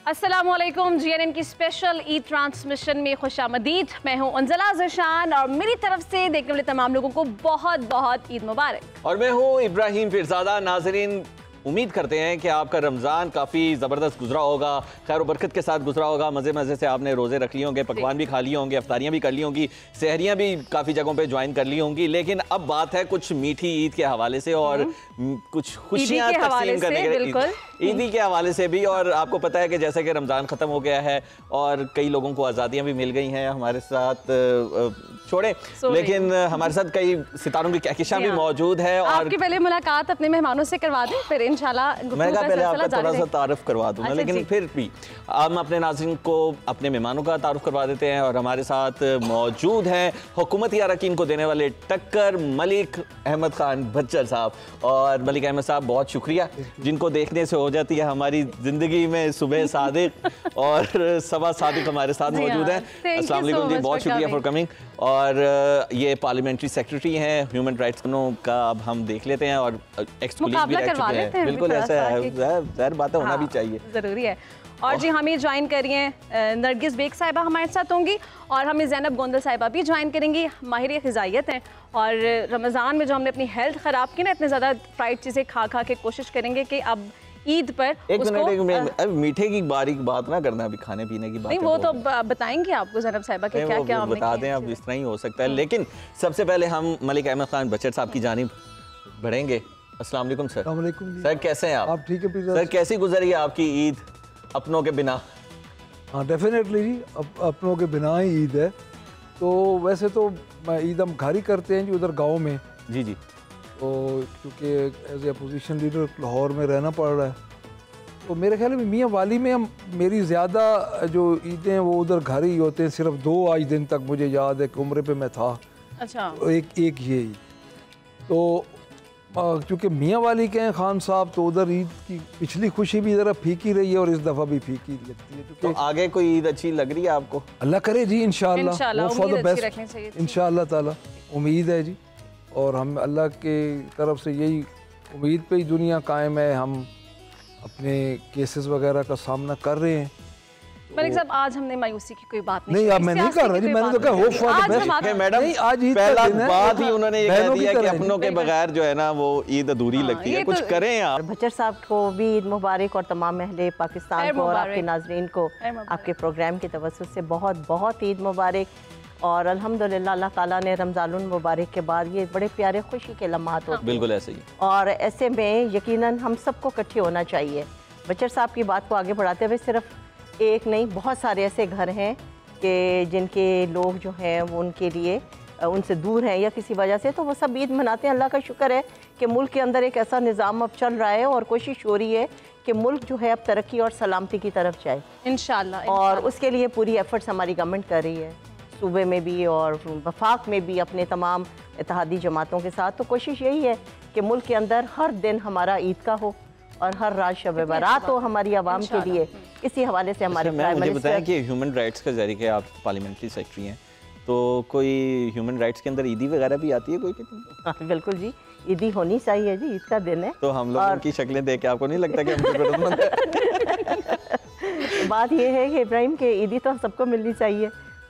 अस्सलामुअलैकुम। जीएनएन की special Eid transmission में खुशामदीद। मैं हूं अंजला ज़शान और मेरी तरफ से देखने वाले तमाम लोगों को बहुत बहुत ईद मुबारक। और मैं हूं इब्राहिम फिरजादा। नाजरीन, उम्मीद करते हैं कि आपका रमज़ान काफ़ी ज़बरदस्त गुजरा होगा, खैर व बरकत के साथ गुजरा होगा। मज़े मज़े से आपने रोज़े रख लिए होंगे, पकवान भी खा लिए होंगे, अफ्तारियाँ भी कर ली होंगी, सहरियाँ भी काफ़ी जगहों पे ज्वाइन कर ली होंगी। लेकिन अब बात है कुछ मीठी ईद के हवाले से और कुछ खुशियाँ तकसीम करने के ईदी के हवाले से भी। और आपको पता है कि जैसे कि रमज़ान ख़त्म हो गया है और कई लोगों को आज़ादियाँ भी मिल गई हैं हमारे साथ, छोड़े लेकिन हमारे साथ कई सितारों की कहकशां भी मौजूद है। और आपकी पहले मुलाकात अपने मेहमानों से करवा दें, फिर इंशाल्लाह मैं पहले आपका थोड़ा सा तारुफ करवा दूंगा। अच्छा, लेकिन फिर भी हम अपने नाज़रीन को अपने मेहमानों का तारुफ करवा देते हैं। और हमारे साथ मौजूद हैं हुकूमती अरकान को देने वाले टक्कर मलिक अहमद खान बच्चर साहब। और मलिक अहमद साहब, बहुत शुक्रिया, जिनको देखने से हो जाती है हमारी ज़िंदगी में सुबह सादिक और सबा सादिक हमारे साथ मौजूद हैं। अस्सलाम वालेकुम जी, बहुत शुक्रिया फॉर कमिंग। और ये पार्लियामेंट्री सेक्रेटरी हैं ह्यूमन राइट्स का। अब हम देख लेते हैं और एक्स कोलीग भी रह चुके हैं। बिल्कुल ऐसा है, ज़ाहिर बात है, होना भी चाहिए, ज़रूरी है। और जी हमें ज्वाइन करिए नरगिस बेग साहिबा हमारे साथ होंगी और हमें ज़ैनब गोंदल साहिबा भी ज्वाइन करेंगी। माहिर ग़िज़ाइयत हैं और रमज़ान में जो हमने अपनी हेल्थ ख़राब की ना, इतने ज़्यादा फ्राइड चीज़ें खा खा के कोशिश करेंगे कि अब ईद पर एक मिनट मीठे की बारीक बात ना करना, अभी खाने पीने की बात नहीं, वो तो बताएंगे आपको ज़ैनब साहिबा के क्या क्या बता दें, अब इस तरह ही हो सकता है। लेकिन सबसे पहले हम मलिक अहमद खान बच्चर साहब की जानिब बढ़ेंगे। अस्सलाम वालेकुम सर। सर कैसे हैं आप? ठीक है सर, कैसी गुजरी है आपकी ईद अपनों के बिना? हाँ डेफिनेटली जी, अपनों के बिना ही ईद है। तो वैसे तो ईद हम घर ही करते हैं जी, उधर गांव में। जी जी। तो क्योंकि as a opposition leader Lahore में रहना पड़ रहा है, तो मेरे ख्याल में मियाँ वाली में हम मेरी ज़्यादा जो ईदें हैं वो उधर घर ही होते हैं। सिर्फ 2 आज दिन तक मुझे याद है कि उम्र पे मैं था। अच्छा। तो एक ये ईद तो क्योंकि मियाँ वाली के हैं खान साहब, तो उधर ईद की पिछली खुशी भी ज़रा फीकी रही है और इस दफ़ा भी फीकी लगती है। तो आगे कोई ईद अच्छी लग रही है आपको? अल्लाह करे जी, इंशाल्लाह फॉर द बेस्ट, इंशाल्लाह ताला उम्मीद है जी। और हम अल्लाह के तरफ से यही उम्मीद पे ही दुनिया कायम है। हम अपने केसेस वगैरह का सामना कर रहे हैं। मलिक साहब, आज हमने मायूसी की कोई बात नहीं, अब मैं नहीं कर रहा जी, मैंने तो कहा hope for the best. Madam, आज ईद पहला बात ही उन्होंने ये कह दिया कि अपनों के बगैर जो है ना वो ईद अधूरी लगती है। कुछ करें आप। बच्चर साहब को भी ईद मुबारक और तमाम अहले पाकिस्तान को और आपके नाजरीन को आपके प्रोग्राम की तवज्जुह से बहुत बहुत ईद मुबारक। और अल्हम्दुलिल्लाह अल्लाह ताला ने रमज़ानुल मुबारक के बाद ये बड़े प्यारे खुशी के लम्हात होते हैं। बिल्कुल ऐसे ही। और ऐसे में यकीनन हम सबको इकट्ठे होना चाहिए। बच्चर साहब की बात को आगे बढ़ाते हुए, सिर्फ एक नहीं, बहुत सारे ऐसे घर हैं कि जिनके लोग जो हैं वो उनके लिए उनसे दूर हैं या किसी वजह से, तो वो सब ईद मनाते हैं। अल्लाह का शुक्र है कि मुल्क के अंदर एक ऐसा निज़ाम अब चल रहा है और कोशिश हो रही है कि मुल्क जो है अब तरक्की और सलामती की तरफ जाए इंशाल्लाह। और उसके लिए पूरी एफर्ट्स हमारी गवर्नमेंट कर रही है, सूबे में भी और वफाक में भी अपने तमाम इत्तेहादी जमातों के साथ। तो कोशिश यही है कि मुल्क के अंदर हर दिन हमारा ईद का हो और हर रात शब बारात हो हमारी आवाम के लिए। इसी हवाले से हमारे मुझे बताएं कि ह्यूमन राइट्स के जरिए आप पार्लियामेंट्री सेक्रेटरी हैं, तो कोई ह्यूमन राइट्स के अंदर ईदी वगैरह भी आती है कोई? कितनी? बिल्कुल जी, ईदी होनी चाहिए जी, ईद का दिन है। तो हम लोग उनकी शक्लें देख के आपको नहीं लगता कि हम जरूरतमंद हैं? बात यह है कि इब्राहिम के ईदी तो सबको मिलनी चाहिए।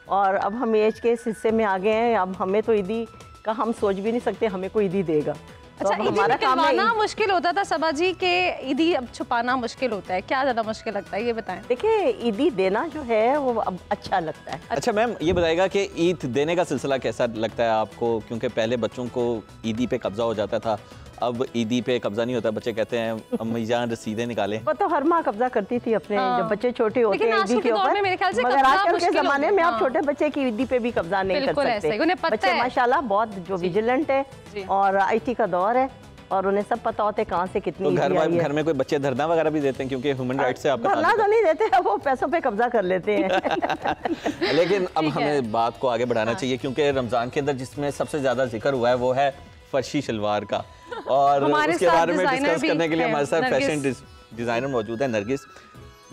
और अब हम एज के इस हिस्से में आ गए हैं, अब हमें तो ईदी का हम सोच भी नहीं सकते हमें कोई ईदी देगा। अच्छा, तो हमारा काम है। मुश्किल होता था सबा जी के ईदी अब छुपाना मुश्किल होता है, क्या ज़्यादा मुश्किल लगता है ये बताएं? देखिए, ईदी देना जो है वो अब अच्छा लगता है। अच्छा मैम, ये बताएगा कि ईद देने का सिलसिला कैसा लगता है आपको? क्योंकि पहले बच्चों को ईदी पे कब्जा हो जाता था, अब ईदी पे कब्जा नहीं होता। बच्चे कहते हैं अम्मी जान रसीदें निकालें। वो तो हर माँ कब्जा करती थी अपने जब बच्चे छोटे होते हैं ईदी के ऊपर। मगर आजकल के ज़माने में आप छोटे बच्चे की ईदी पे भी कब्जा नहीं कर सकते। बच्चे माशाल्लाह बहुत जो विजिलेंट है और IT का दौर है और उन्हें सब पता होता है कहाँ से कितनी। तो घर में कोई बच्चे धरना वगैरह भी देते हैं? क्योंकि ह्यूमन राइट से आपका धरना तो नहीं देते, वो पैसों पे कब्जा कर लेते हैं। लेकिन अब हमें बात को आगे बढ़ाना चाहिए, क्योंकि रमज़ान के अंदर जिसमें सबसे ज़्यादा जिक्र हुआ है वो है फर्शी शलवार का। और उसके बारे में डिस्कस करने के लिए हमारे साथ फैशन डिज़ाइनर मौजूद है नरगिस।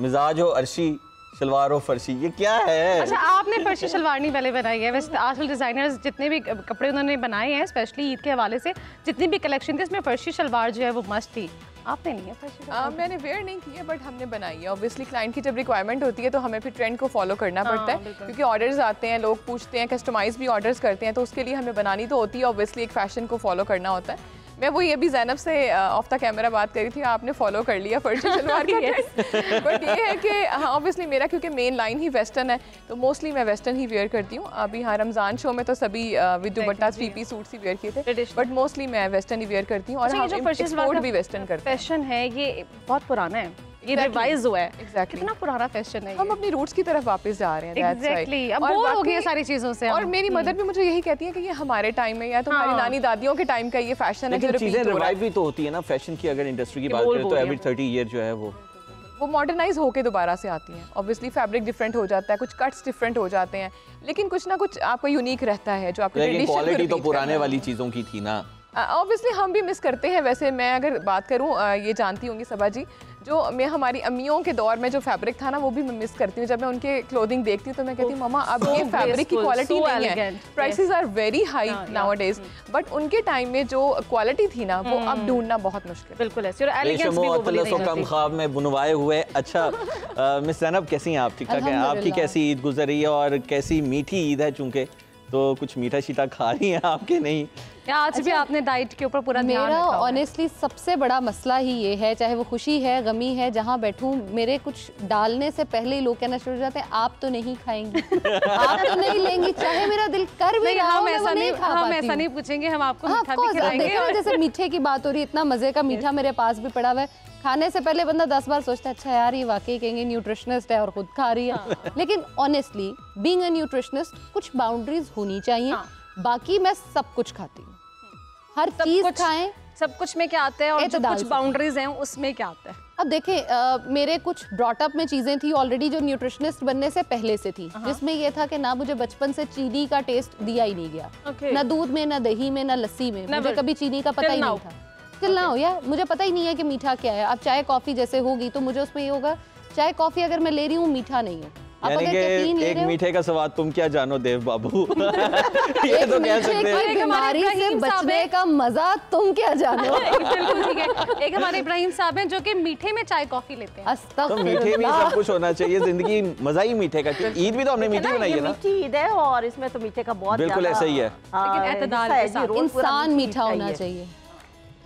मिजाज हो अर्शी, शलवार हो फर्शी, ये क्या है? अच्छा, आपने फर्शी शलवार नहीं पहले बनाई है? वैसे आजकल डिज़ाइनर्स जितने भी कपड़े उन्होंने बनाए हैं स्पेशली ईद के हवाले से, जितनी भी कलेक्शन थी इसमें फर्शी शलवार जो है वो मस्त थी। आपने नहीं है? मैंने वेयर नहीं की है बट हमने बनाई है। ऑब्वियसली क्लाइंट की जब रिक्वायरमेंट होती है तो हमें फिर ट्रेंड को फॉलो करना पड़ता है, क्योंकि ऑर्डर्स आते हैं, लोग पूछते हैं, कस्टमाइज भी ऑर्डर्स करते हैं, तो उसके लिए हमें बनानी तो होती है। ऑब्वियसली एक फैशन को फॉलो करना होता है। मैं वही अभी ज़ैनब से ऑफ द कैमरा बात करी थी, आपने फॉलो कर लिया फर्जी शलवार का ट्रेंड। बट ये है कि हाँ ऑब्वियसली मेरा क्योंकि मेन लाइन ही वेस्टर्न है तो मोस्टली मैं वेस्टर्न ही वेयर करती हूँ। अभी हाँ रमज़ान शो में तो सभी विद दुपट्टा 3 सूट ही वेयर किए थे, बट मोस्टली मैं वेस्टर्न ही वेयर करती हूँ। और हम एक्सपोर्ट भी वेस्टर्न करते हैं। फैशन है ये बहुत पुराना है, ये रिवाइज हुआ है। कितना पुराना फैशन है, हम अपनी रूट्स की तरफ वापस जा रहे हैं। एग्जैक्टली, अब बोर हो गई है सारी चीजों से। और मेरी मदर भी मुझे यही कहती है कि ये हमारे टाइम में या तो हमारी नानी दादियों के टाइम का ये फैशन है जो चीजें रिवाइव भी तो होती है ना फैशन की। अगर इंडस्ट्री की बात करें तो एवरी 30 ईयर जो है वो मॉडर्नाइज होके दोबारा से आती हैं। ऑब्वियसली फैब्रिक डिफरेंट हो जाता है, कुछ कट्स डिफरेंट हो जाते हैं, लेकिन कुछ ना कुछ आपका यूनिक रहता है जो आपकी ट्रेडिशन क्वालिटी तो पुराने वाली चीजों की थी ना। ऑब्वियसली हम भी मिस करते हैं। वैसे मैं अगर बात करूं, ये जानती होंगी सबा जी, जो मैं हमारी अम्मियों के दौर में जो फैब्रिक था ना वो भी मैं मिस करती हूँ। जब मैं उनके क्लोथिंग देखती हूँ तो मैं कहती हूँ मम्मा अब ये फैब्रिक की क्वालिटी नहीं है, prices are very high nowadays, but उनके टाइम में जो क्वालिटी थी ना वो अब ढूंढना बहुत मुश्किल। बिल्कुल ऐसे, और एलिगेंस भी वो बोली नहीं कम ख्वाब में बुनवाए हुए। अच्छा मिस ज़ैनब कैसी हैं आप? ठीक ठाक हैं? आपकी कैसी ईद गुजरी है और कैसी मीठी ईद है? चूंकि तो कुछ मीठा शीठा खा रही हैं आपके नहीं? आज भी आपने डाइट के ऊपर पूरा ध्यान रखा? मेरा ऑनेस्टली सबसे बड़ा मसला ही ये है, चाहे वो खुशी है गमी है, जहाँ बैठूं मेरे कुछ डालने से पहले ही लोग कहना शुरू हो जाते हैं आप तो नहीं खाएंगी, आप तो नहीं लेंगी, चाहे मेरा दिल कर भी रहा हो, हम ऐसा नहीं पूछेंगे, हम आपको मीठा भी खिलाएंगे। जैसे मीठे की बात हो रही है, इतना मजे का मीठा मेरे पास भी पड़ा हुआ है, खाने से पहले बंदा 10 बार सोचता है अच्छा यार ये वाकई कहेंगे न्यूट्रिशनिस्ट है और खुद खा रही है। लेकिन ऑनेस्टली बीइंग अ न्यूट्रिशनिस्ट कुछ बाउंड्रीज होनी चाहिए। बाकी मैं सब कुछ खाती हूँ, हर चीज खाएं। सब कुछ में क्या आता है और जो कुछ बाउंड्रीज हैं उसमें क्या आता है? अब देखें मेरे कुछ ब्रॉटअप में चीजें थी ऑलरेडी जो न्यूट्रिशनिस्ट बनने से पहले से थी, जिसमें ये था कि ना मुझे बचपन से चीनी का टेस्ट दिया ही नहीं गया, ना दूध में, ना दही में, ना लस्सी में, मुझे कभी चीनी का पता ही नहीं था। स्टिल ना हो यार, मुझे पता ही नहीं है कि मीठा क्या है। अब चाय कॉफी जैसे होगी तो मुझे उसमें ये होगा चाय कॉफी अगर मैं ले रही हूँ मीठा नहीं है। यानी कि एक मीठे का स्वाद तुम क्या जानो देव बाबू। ये तो कह सकते हैं बीमारी से बचने का मजा तुम क्या जानो। बिल्कुल ठीक है। एक हमारे इब्राहिम साहब हैं जो कि मीठे में चाय कॉफी लेते हैं। तो मीठे में सब कुछ होना चाहिए, जिंदगी मजा ही मीठे का। ईद भी तो हमने मीठी बनाई है ना, मीठी ईद है और इसमें तो मीठे का बहुत बिल्कुल ऐसा ही है। लेकिन एतदाल के साथ इंसान मीठा होना चाहिए।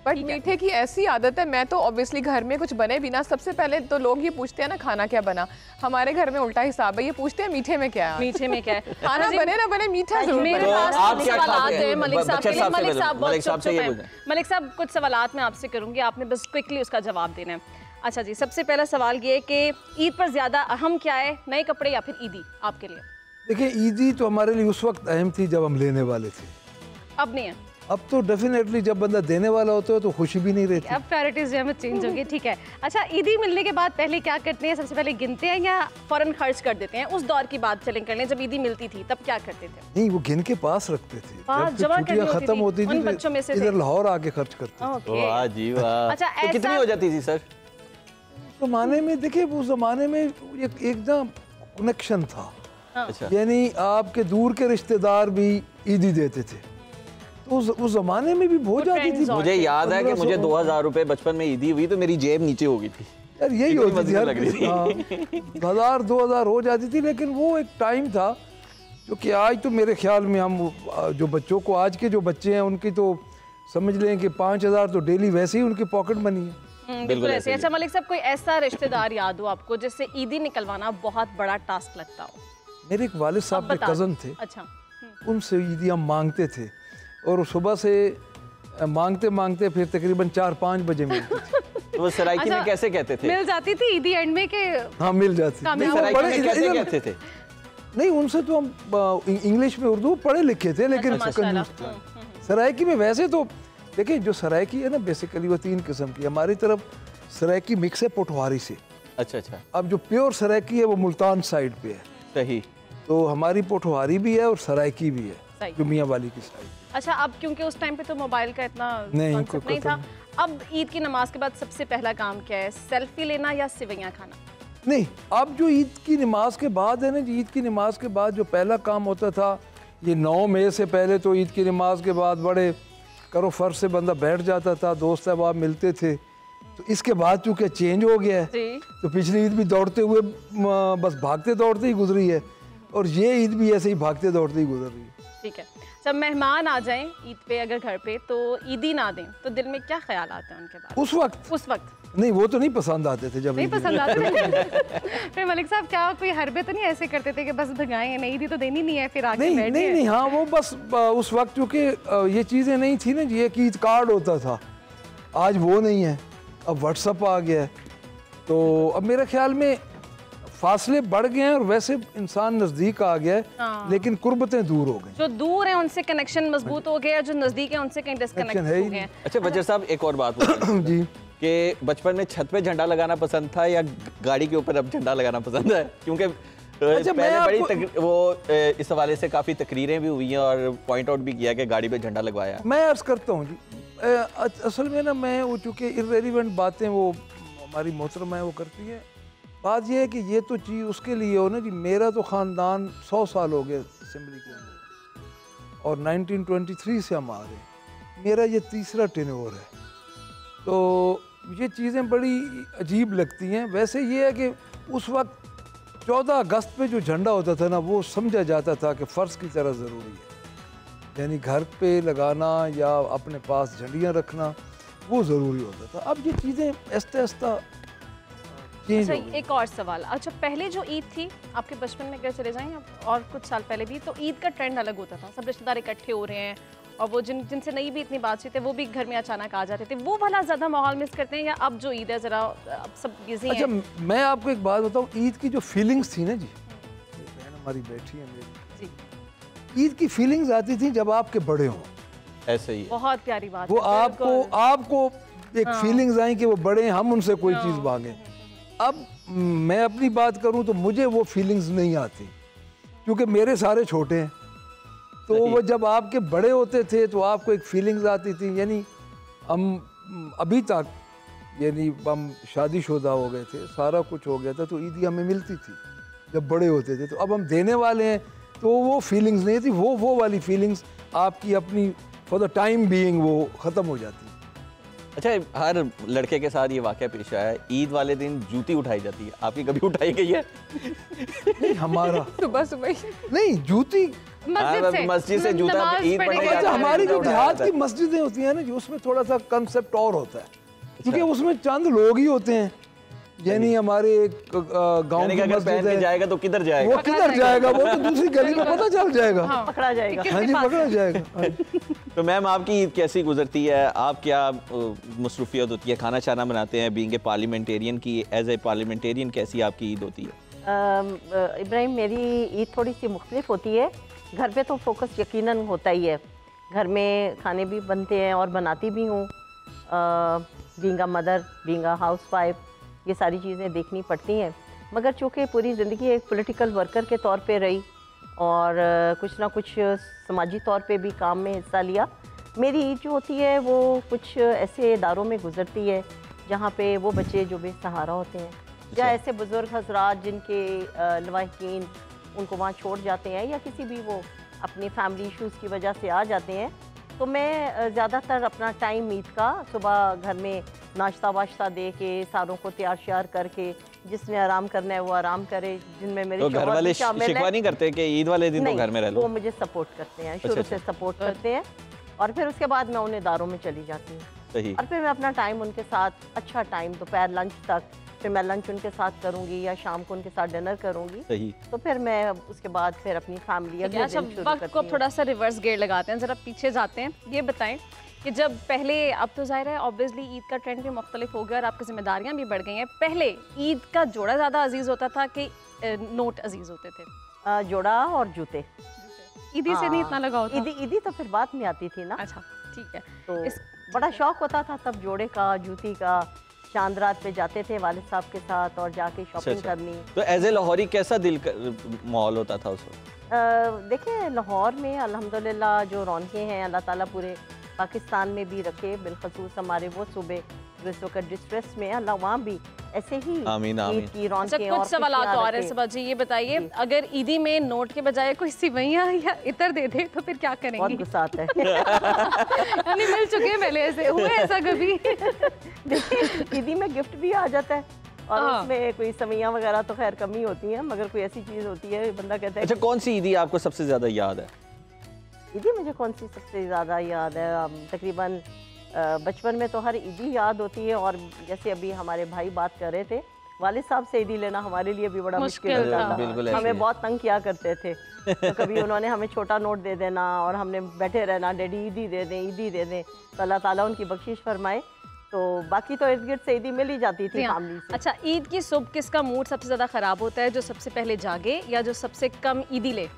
बट मीठे की ऐसी आदत है, मैं तो ऑब्वियसली घर में कुछ बने बिना सबसे पहले तो लोग ये पूछते हैं ना खाना क्या बना। हमारे घर में उल्टा हिसाब है, ये पूछते हैं मीठे में क्या है, मीठे में क्या है, खाना बने ना बने मीठा जरूर। मेरे पास सवाल है मलिक साहब के लिए। मलिक साहब बहुत चुप हैं। मलिक साहब कुछ सवालात मैं आपसे करूंगी, आपने बस क्विकली उसका जवाब देना है। अच्छा जी, सबसे पहला सवाल ये कि ईद पर ज्यादा अहम क्या है, नए कपड़े या फिर ईदी आपके लिए? देखिए ईदी तो हमारे लिए उस वक्त अहम थी जब हम लेने वाले थे, अब नहीं है। अब तो डेफिनेटली जब बंदा देने वाला होता है तो खुशी भी नहीं रहती। अब प्रायोरिटीज जो है चेंज होगी। ठीक है। अच्छा, ईदी मिलने के बाद पहले क्या करते हैं? सबसे पहले गिनते हैं या फौरन खर्च कर देते हैं? उस दौर की बात चलें कर लें, जब ईदी मिलती थी तब क्या करते थे? नहीं, वो गिन के पास रखते थे, छुट्टियां खत्म होती थी बच्चों में से इधर लाहौर आके खर्च करते थे। वाह जी वाह। अच्छा, तो कितनी हो जाती थी सर? जमाने में देखिए वो जमाने में एक ना कनेक्शन था, यानी आपके दूर के रिश्तेदार भी ईदी देते थे, तो उस जमाने में भी बहुत जाती थी। मुझे याद है कि मुझे 2000 रुपए बचपन में ईदी हुई तो मेरी जेब नीचे हो गई थी यार, यही होती थी यार, 1000-2000 हो जाती थी। लेकिन वो एक टाइम था जो कि आज तो मेरे ख्याल में हम जो बच्चों को, आज के जो बच्चे हैं उनकी तो समझ लें कि 5000 तो डेली वैसे ही उनकी पॉकेट मनी है। बिल्कुल ऐसे। अच्छा मलिक साहब, कोई ऐसा रिश्तेदार याद हो आपको जिससे ईदी निकलवाना बहुत बड़ा टास्क लगता हो? मेरे एक वालिद साहब के कज़न थे। अच्छा। उनसे ईदी हम मांगते थे और सुबह से मांगते मांगते फिर तकरीबन 4-5 बजे मिलती थी। तो वो सराइकी में कैसे कहते थे? मिल जाती थी ईदी एंड में के? हाँ मिल जाती। सराइकी में कैसे कहते थे? नहीं, उनसे तो हम इंग्लिश में उर्दू पढ़े लिखे थे, लेकिन सराइकी में वैसे तो देखिए जो सराइकी है ना बेसिकली वो 3 किस्म की। हमारी तरफ सराइकी मिक्स है पोठवारी से। अच्छा अच्छा। अब जो प्योर सराइकी है वो मुल्तान साइड पे है। सही। तो हमारी पोठवारी भी है और सराइकी भी है, जो मियाँ वाली की साइड। अच्छा, अब क्योंकि उस टाइम पे तो मोबाइल का इतना नहीं था, अब ईद की नमाज के बाद सबसे पहला काम क्या है? सेल्फी लेना या सिवैयाँ खाना? नहीं, अब जो ईद की नमाज के बाद है ना, ईद की नमाज के बाद जो पहला काम होता था, ये 9 मई से पहले तो ईद की नमाज के बाद बड़े करो फर्ज से बंदा बैठ जाता था, दोस्त अहबाब मिलते थे, तो इसके बाद चूंकि चेंज हो गया है तो पिछली ईद भी दौड़ते हुए बस भागते दौड़ते ही गुजरी है और ये ईद भी ऐसे ही भागते दौड़ते ही गुजर रही है। ठीक है, जब मेहमान आ जाएं ईद पे अगर घर पे तो ईदी ना दें तो दिल में क्या ख्याल आते हैं उनके बाद? उस वक्त नहीं, वो तो नहीं पसंद आते थे जब नहीं पसंद आते थे। फिर मलिक साहब क्या कोई हरबे तो नहीं ऐसे करते थे कि बस भगाएं, नहीं दी तो देनी नहीं है फिर आके बैठ नहीं नहीं, हाँ वो बस उस वक्त क्योंकि ये चीज़ें नहीं थी ना, ये कि ईद कार्ड होता था, आज वो नहीं है, अब व्हाट्सअप आ गया है, तो अब मेरे ख्याल में फासले बढ़ गए हैं और वैसे इंसान नज़दीक आ गया है, लेकिन कुर्बतें दूर हो गई। जो दूर हैं उनसे कनेक्शन मजबूत हो गया, जो नज़दीक है उनसे कहीं डिस्कनेक्ट हो गए। अच्छा वजीर साहब, एक और बात जी कि बचपन में छत पे झंडा लगाना पसंद था या गाड़ी के ऊपर अब झंडा लगाना पसंद है? क्योंकि पहले बड़ी वो इस हवाले से काफ़ी तकरीरें भी हुई हैं और पॉइंट आउट भी किया कि गाड़ी पे झंडा लगवाया। मैं अर्ज करता हूँ जी, असल में ना मैं वो चूँकि इर्रेलेवेंट बातें वो हमारी मोहतरमा है वो करती है, बात यह है कि ये तो चीज़ उसके लिए हो ना जी, मेरा तो ख़ानदान 100 साल हो गए असम्बली के अंदर और 1923 से हम आ रहे हैं, मेरा ये तीसरा टेन्योर है, तो ये चीज़ें बड़ी अजीब लगती हैं। वैसे ये है कि उस वक्त 14 अगस्त पे जो झंडा होता था ना, वो समझा जाता था कि फ़र्ज़ की तरह ज़रूरी है, यानी घर पे लगाना या अपने पास झंडियाँ रखना वो ज़रूरी होता था। अब ये चीज़ें आहिस्ता आहिस्ता अच्छा, एक और सवाल, अच्छा पहले जो ईद थी आपके बचपन में अगर चले जाएं और कुछ साल पहले भी, तो ईद का ट्रेंड अलग होता था, सब रिश्तेदार इकट्ठे हो रहे हैं और वो जिनसे नहीं भी इतनी बातचीत है वो भी घर में अचानक आ जाते थे, वो वाला ज़्यादा माहौल मिस करते हैं या अब जो ईद है ज़रा अब सब बिजी हैं? अच्छा मैं आपको एक बात बताऊँ, ईद की जो फीलिंग्स थी ना जी, बहन हमारी बैठी है मेरी जी, ईद की फीलिंग्स आती थी जब आपके बड़े हों, ऐसे ही बहुत प्यारी बात, वो आपको एक फीलिंग्स आई कि वो बड़े हैं, हम उनसे कोई चीज़ मांगे। अब मैं अपनी बात करूं तो मुझे वो फीलिंग्स नहीं आती क्योंकि मेरे सारे छोटे हैं, तो वो जब आपके बड़े होते थे तो आपको एक फीलिंग्स आती थी, यानी हम अभी तक यानी हम शादीशुदा हो गए थे, सारा कुछ हो गया था, तो ईदी हमें मिलती थी जब बड़े होते थे, तो अब हम देने वाले हैं तो वो फीलिंग्स नहीं थी, वो वाली फीलिंग्स आपकी अपनी फॉर द टाइम बीइंग वो ख़त्म हो जाती है। अच्छा, हर लड़के के साथ ये वाक़या पेश आया है, ईद वाले दिन जूती उठाई जाती है, आपकी कभी उठाई गई है? नहीं, हमारा सुबह नहीं, जूती मस्जिद से जूता ईद पढ़ने जाता है। हमारी जो देहात की मस्जिदें होती हैं ना जी, उसमें थोड़ा सा कंसेप्ट और होता है, क्योंकि उसमें चंद लोग ही होते हैं, यानी हमारे गांव की मस्जिद है, जाएगा तो किधर जाएगा, वो किधर जाएगा, वो तो दूसरी गली में पता चल जाएगा, पकड़ा जाएगा। हाँ जी, पकड़ा जाएगा। तो मैम आपकी ईद कैसी गुजरती है, आप क्या मसरूफियत होती है, खाना शाना बनाते हैं, बीइंग ए पार्लियामेंटेरियन की एज ए पार्लियामेंटेरियन कैसी आपकी ईद होती है? इब्राहिम, मेरी ईद थोड़ी सी मुख्तलिफ होती है, घर पे तो फोकस यकीनन होता ही है, घर में खाने भी बनते हैं और बनाती भी हूँ, being a mother, being a house wife, ये सारी चीज़ें देखनी पड़ती हैं, मगर चूँकि पूरी ज़िंदगी एक पॉलिटिकल वर्कर के तौर पे रही और कुछ ना कुछ समाजी तौर पे भी काम में हिस्सा लिया, मेरी ईद जो होती है वो कुछ ऐसे इदारों में गुजरती है जहाँ पे वो बच्चे जो बेसहारा होते हैं या ऐसे बुज़ुर्ग हज़रात जिनके लवाहिकीन उनको वहाँ छोड़ जाते हैं या किसी भी वो अपनी फैमिली इश्यूज़ की वजह से आ जाते हैं, तो मैं ज़्यादातर अपना टाइम ईद का सुबह घर में नाश्ता वाश्ता दे के सारों को तैयार श्यार करके, जिसने आराम करना है वो आराम करे, जिनमें मेरे तो घर वाले शिकवा नहीं करते कि ईद वाले दिन तो घर में रह लो? वो मुझे सपोर्ट करते हैं, शुरू से सपोर्ट करते हैं, और फिर उसके बाद मैं उन इदारों में चली जाती हूँ और फिर मैं अपना टाइम उनके साथ, अच्छा टाइम दोपहर लंच तक, फिर मैं लंच उनके साथ करूँगी या शाम को उनके साथ डिनर करूँगी, तो फिर मैं उसके बाद फिर अपनी फैमिली अच्छा वक्त को थोड़ा सा रिवर्स गेयर लगाते हैं, ज़रा पीछे जाते हैं, ये बताएं कि जब पहले, अब तो ज़ाहिर है ऑब्वियसली ईद का ट्रेंड भी मुख्तलिफ हो गया और आपकी जिम्मेदारियाँ भी बढ़ गई हैं, पहले ईद का जोड़ा ज़्यादा अजीज़ होता था कि नोट अजीज़ होते थे? जोड़ा और जूते, ईदी से नहीं इतना लगा होता? ईदी तो फिर बाद में आती थी ना। अच्छा ठीक है, तो बड़ा शौक होता था तब जोड़े का, जूती का, चांद रात पे जाते थे वालिद साहब के साथ और जाके शॉपिंग करनी। तो एज ए लाहौरी कैसा दिल माहौल होता था उस वक्त? देखिए लाहौर में अल्हम्दुलिल्लाह जो रौनकें हैं अल्लाह ताला पूरे पाकिस्तान में भी रखे, बिलखसूस हमारे वो सूबे जो इस वक्त डिस्ट्रेस में है, अल्लाह वहाँ भी ऐसे ही आमीन आमीन की रौनकें और कुछ सवाल और हैं सबा जी, ये बताइए अगर ईदी में नोट के बजाय कोई सिवैयां या इतर दे दे तो फिर क्या करेंगी? बहुत गुस्सा आता है। यानी मिल चुके हैं पहले, ऐसे हुए ऐसा कभी? ईदी में गिफ्ट भी आ जाता है और उसमें कोई सवैयां वगैरह तो खैर कम ही होती हैं, मगर कोई ऐसी चीज़ होती है बंदा कहता है। अच्छा, कौन सी ईदी आपको सबसे ज़्यादा याद है? ईदी मुझे कौन सी सबसे ज़्यादा याद है? तकरीबन बचपन में तो हर ईदी याद होती है, और जैसे अभी हमारे भाई बात कर रहे थे, वालिद साहब से ईदी लेना हमारे लिए भी बड़ा मुश्किल होता था। हमें बहुत तंग किया करते थे। तो कभी उन्होंने हमें छोटा नोट दे देना और हमने बैठे रहना, डैडी ईदी दे दें, ईदी दे दें, तो अल्लाह ताला उनकी बख्शिश फरमाए। तो बाकी तो इर्द गिर्द से ईदी मिल ही जाती थी फैमिली से। अच्छा, ईद की सुबह किसका मूड सबसे ज़्यादा ख़राब होता है, जो सबसे पहले जागे या जो सबसे कम ईदी ले?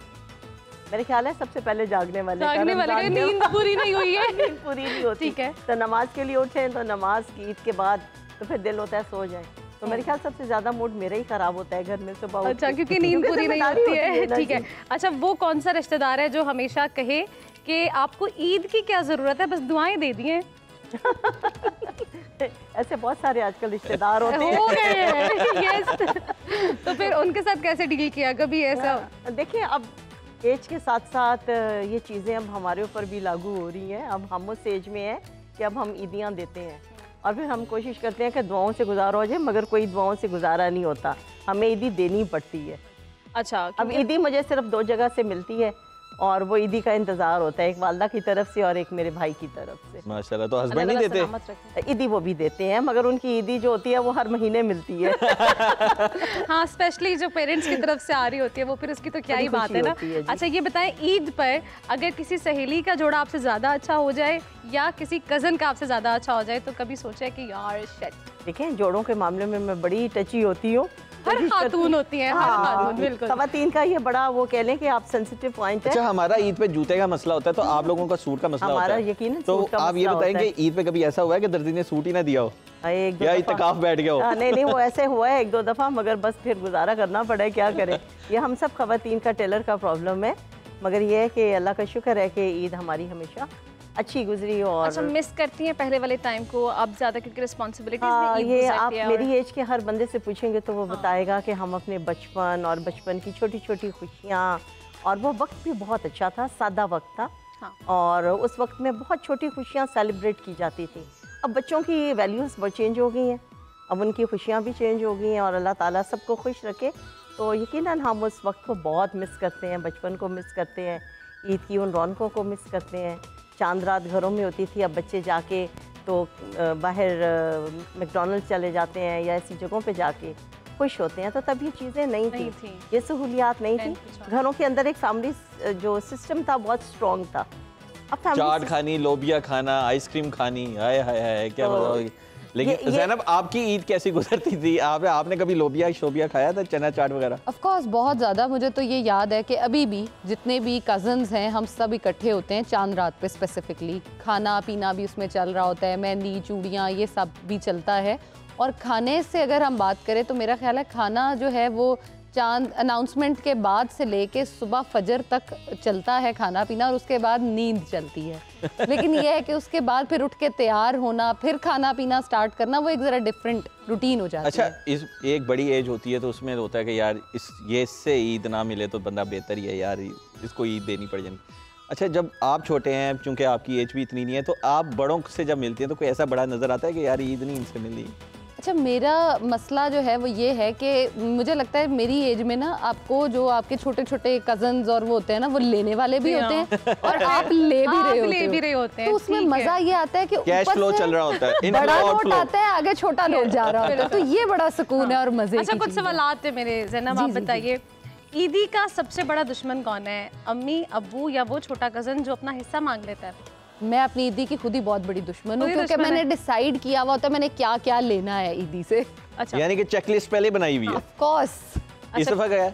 मेरे ख्याल है सबसे पहले जागने वाले का नींद पूरी नहीं हुई है। नींद पूरी नहीं होती। ठीक है, तो नमाज के लिए उठे तो नमाज की ईद के बाद तो फिर दिल होता है सो जाए, तो मेरे ख्याल सबसे ज्यादा मूड मेरा ही खराब होता है घर में सुबह। अच्छा, क्योंकि नींद पूरी नहीं होती है। ठीक है, अच्छा वो कौन सा रिश्तेदार है जो हमेशा कहे कि आपको ईद की क्या जरूरत है, बस दुआएं दे दिए? ऐसे बहुत सारे आजकल रिश्तेदार होते हैं। यस, तो फिर उनके साथ कैसे डील किया कभी ऐसा? देखिए, अब एज के साथ साथ ये चीज़ें अब हमारे ऊपर भी लागू हो रही हैं। अब हम उस एज में हैं कि अब हम ईदियाँ देते हैं और फिर हम कोशिश करते हैं कि दुआओं से गुजारा हो जाए, मगर कोई दुआओं से गुजारा नहीं होता, हमें ईदी देनी पड़ती है। अच्छा, अब ईदी मुझे सिर्फ 2 जगह से मिलती है और वो ईदी का इंतज़ार होता है, एक वालदा की तरफ से और एक मेरे भाई की तरफ से। माशाल्लाह। तो हस्बैंड नहीं देते? ईदी वो भी देते हैं, मगर उनकी ईदी जो होती है वो हर महीने मिलती है। हाँ, स्पेशली जो पेरेंट्स की तरफ से आ रही होती है वो फिर उसकी तो क्या ही बात है ना। अच्छा, ये बताएं, ईद पर अगर किसी सहेली का जोड़ा आपसे ज़्यादा अच्छा हो जाए या किसी कज़न का आपसे ज़्यादा अच्छा हो जाए तो कभी सोचा कि यार शिट? देखें, जोड़ों के मामले में मैं बड़ी टची होती हूँ, हर खातून होती है। हर खातून, बिल्कुल। खवातीन का ये बड़ा वो कह लें कि आप सेंसिटिव पॉइंट है। अच्छा, हमारा ईद पे जूते का मसला होता है, तो आप लोगों का सूट का मसला होता है। हमारा यकीन, तो आप ये बताएंगे ईद पे कभी ऐसा हुआ है कि दर्जी ने सूट ही ना दिया हो या इत्तेकाफ बैठ गया हो? नहीं, वो ऐसे हुआ है 1-2 दफ़ा, मगर बस फिर गुजारा करना पड़ा है, क्या करें। ये हम सब खवातीन का टेलर का प्रॉब्लम है, मगर ये है कि अल्लाह का शुक्र है कि ईद हमारी हमेशा अच्छी गुजरी। और अच्छा, मिस करती हैं पहले वाले टाइम को अब ज़्यादा, क्योंकि रिस्पॉन्सिबिलिटीज़ हाँ, ये आप मेरी एज के हर बंदे से पूछेंगे तो वो बताएगा कि हम अपने बचपन और बचपन की छोटी छोटी खुशियाँ, और वो वक्त भी बहुत अच्छा था, सादा वक्त था। और उस वक्त में बहुत छोटी खुशियाँ सेलिब्रेट की जाती थी। अब बच्चों की वैल्यूज़ बहुत चेंज हो गई हैं, अब उनकी खुशियाँ भी चेंज हो गई हैं, और अल्लाह ताला सबको खुश रखे। तो यकीनन हम उस वक्त को बहुत मिस करते हैं, बचपन को मिस करते हैं, ईद की उन रौनकों को मिस करते हैं। चांद रात घरों में होती थी, अब बच्चे जाके तो बाहर मैकडॉनल्ड्स चले जाते हैं या ऐसी जगहों पे जाके खुश होते हैं। तो तब ये चीज़ें नहीं थी, ये सहूलियात नहीं थी। घरों के अंदर एक फैमिली जो सिस्टम था बहुत स्ट्रॉन्ग था। अब चाट खानी, लोबिया खाना, आइसक्रीम खानी, हाय हाय हाय, क्या बताओ। लेकिन ज़ैनब, आपकी ईद कैसी गुजरती थी? आपने कभी लोबिया शोबिया खाया था, चना चाट वगैरह? ऑफ कोर्स बहुत ज़्यादा। मुझे तो ये याद है कि अभी भी जितने भी कज़न्स हैं हम सब इकट्ठे होते हैं चांद रात पे, स्पेसिफिकली खाना पीना भी उसमें चल रहा होता है, मेहंदी चूड़ियाँ ये सब भी चलता है। और खाने से अगर हम बात करें तो मेरा ख्याल है खाना जो है वो चांद अनाउंसमेंट के बाद से लेके सुबह फजर तक चलता है खाना पीना, और उसके बाद नींद चलती है। लेकिन ये है कि उसके बाद फिर उठ के तैयार होना, फिर खाना पीना स्टार्ट करना, वो एक ज़रा डिफरेंट रूटीन हो जाती है। अच्छा, इस एक बड़ी एज होती है तो उसमें होता है कि यार इससे ईद ना मिले तो बंदा बेहतर ही है यार, इसको ईद देनी पड़ जाएगी। अच्छा, जब आप छोटे हैं, चूँकि आपकी एज भी इतनी नहीं है, तो आप बड़ों से जब मिलती हैं तो कोई ऐसा बड़ा नज़र आता है कि यार ईद नहीं इनसे मिली? अच्छा, मेरा मसला जो है वो ये है कि मुझे लगता है मेरी एज में ना आपको जो आपके छोटे छोटे कजन्स और वो होते हैं ना, वो लेने वाले भी होते हैं और आप ले भी रहे होते हैं। तो उसमें मजा ये आता है कि कैश फ्लो चल रहा होता है, बड़ा नोट आता है, आगे छोटा नोट जा रहा होता है, तो ये बड़ा सुकून है और मजे। अच्छा, कुछ सवाल आते मेरे ज़ैनब, आप बताइए, ईदी का सबसे बड़ा दुश्मन कौन है, अम्मी, अब्बू या वो छोटा कजन जो अपना हिस्सा मांग लेता है? मैं अपनी ईदी की खुद ही बहुत बड़ी दुश्मन हूँ, क्योंकि मैंने डिसाइड किया हुआ होता है मैंने क्या क्या लेना है ईदी से। अच्छा, यानी कि चेकलिस्ट पहले बनाई हुई है? Of course. इस दफा गया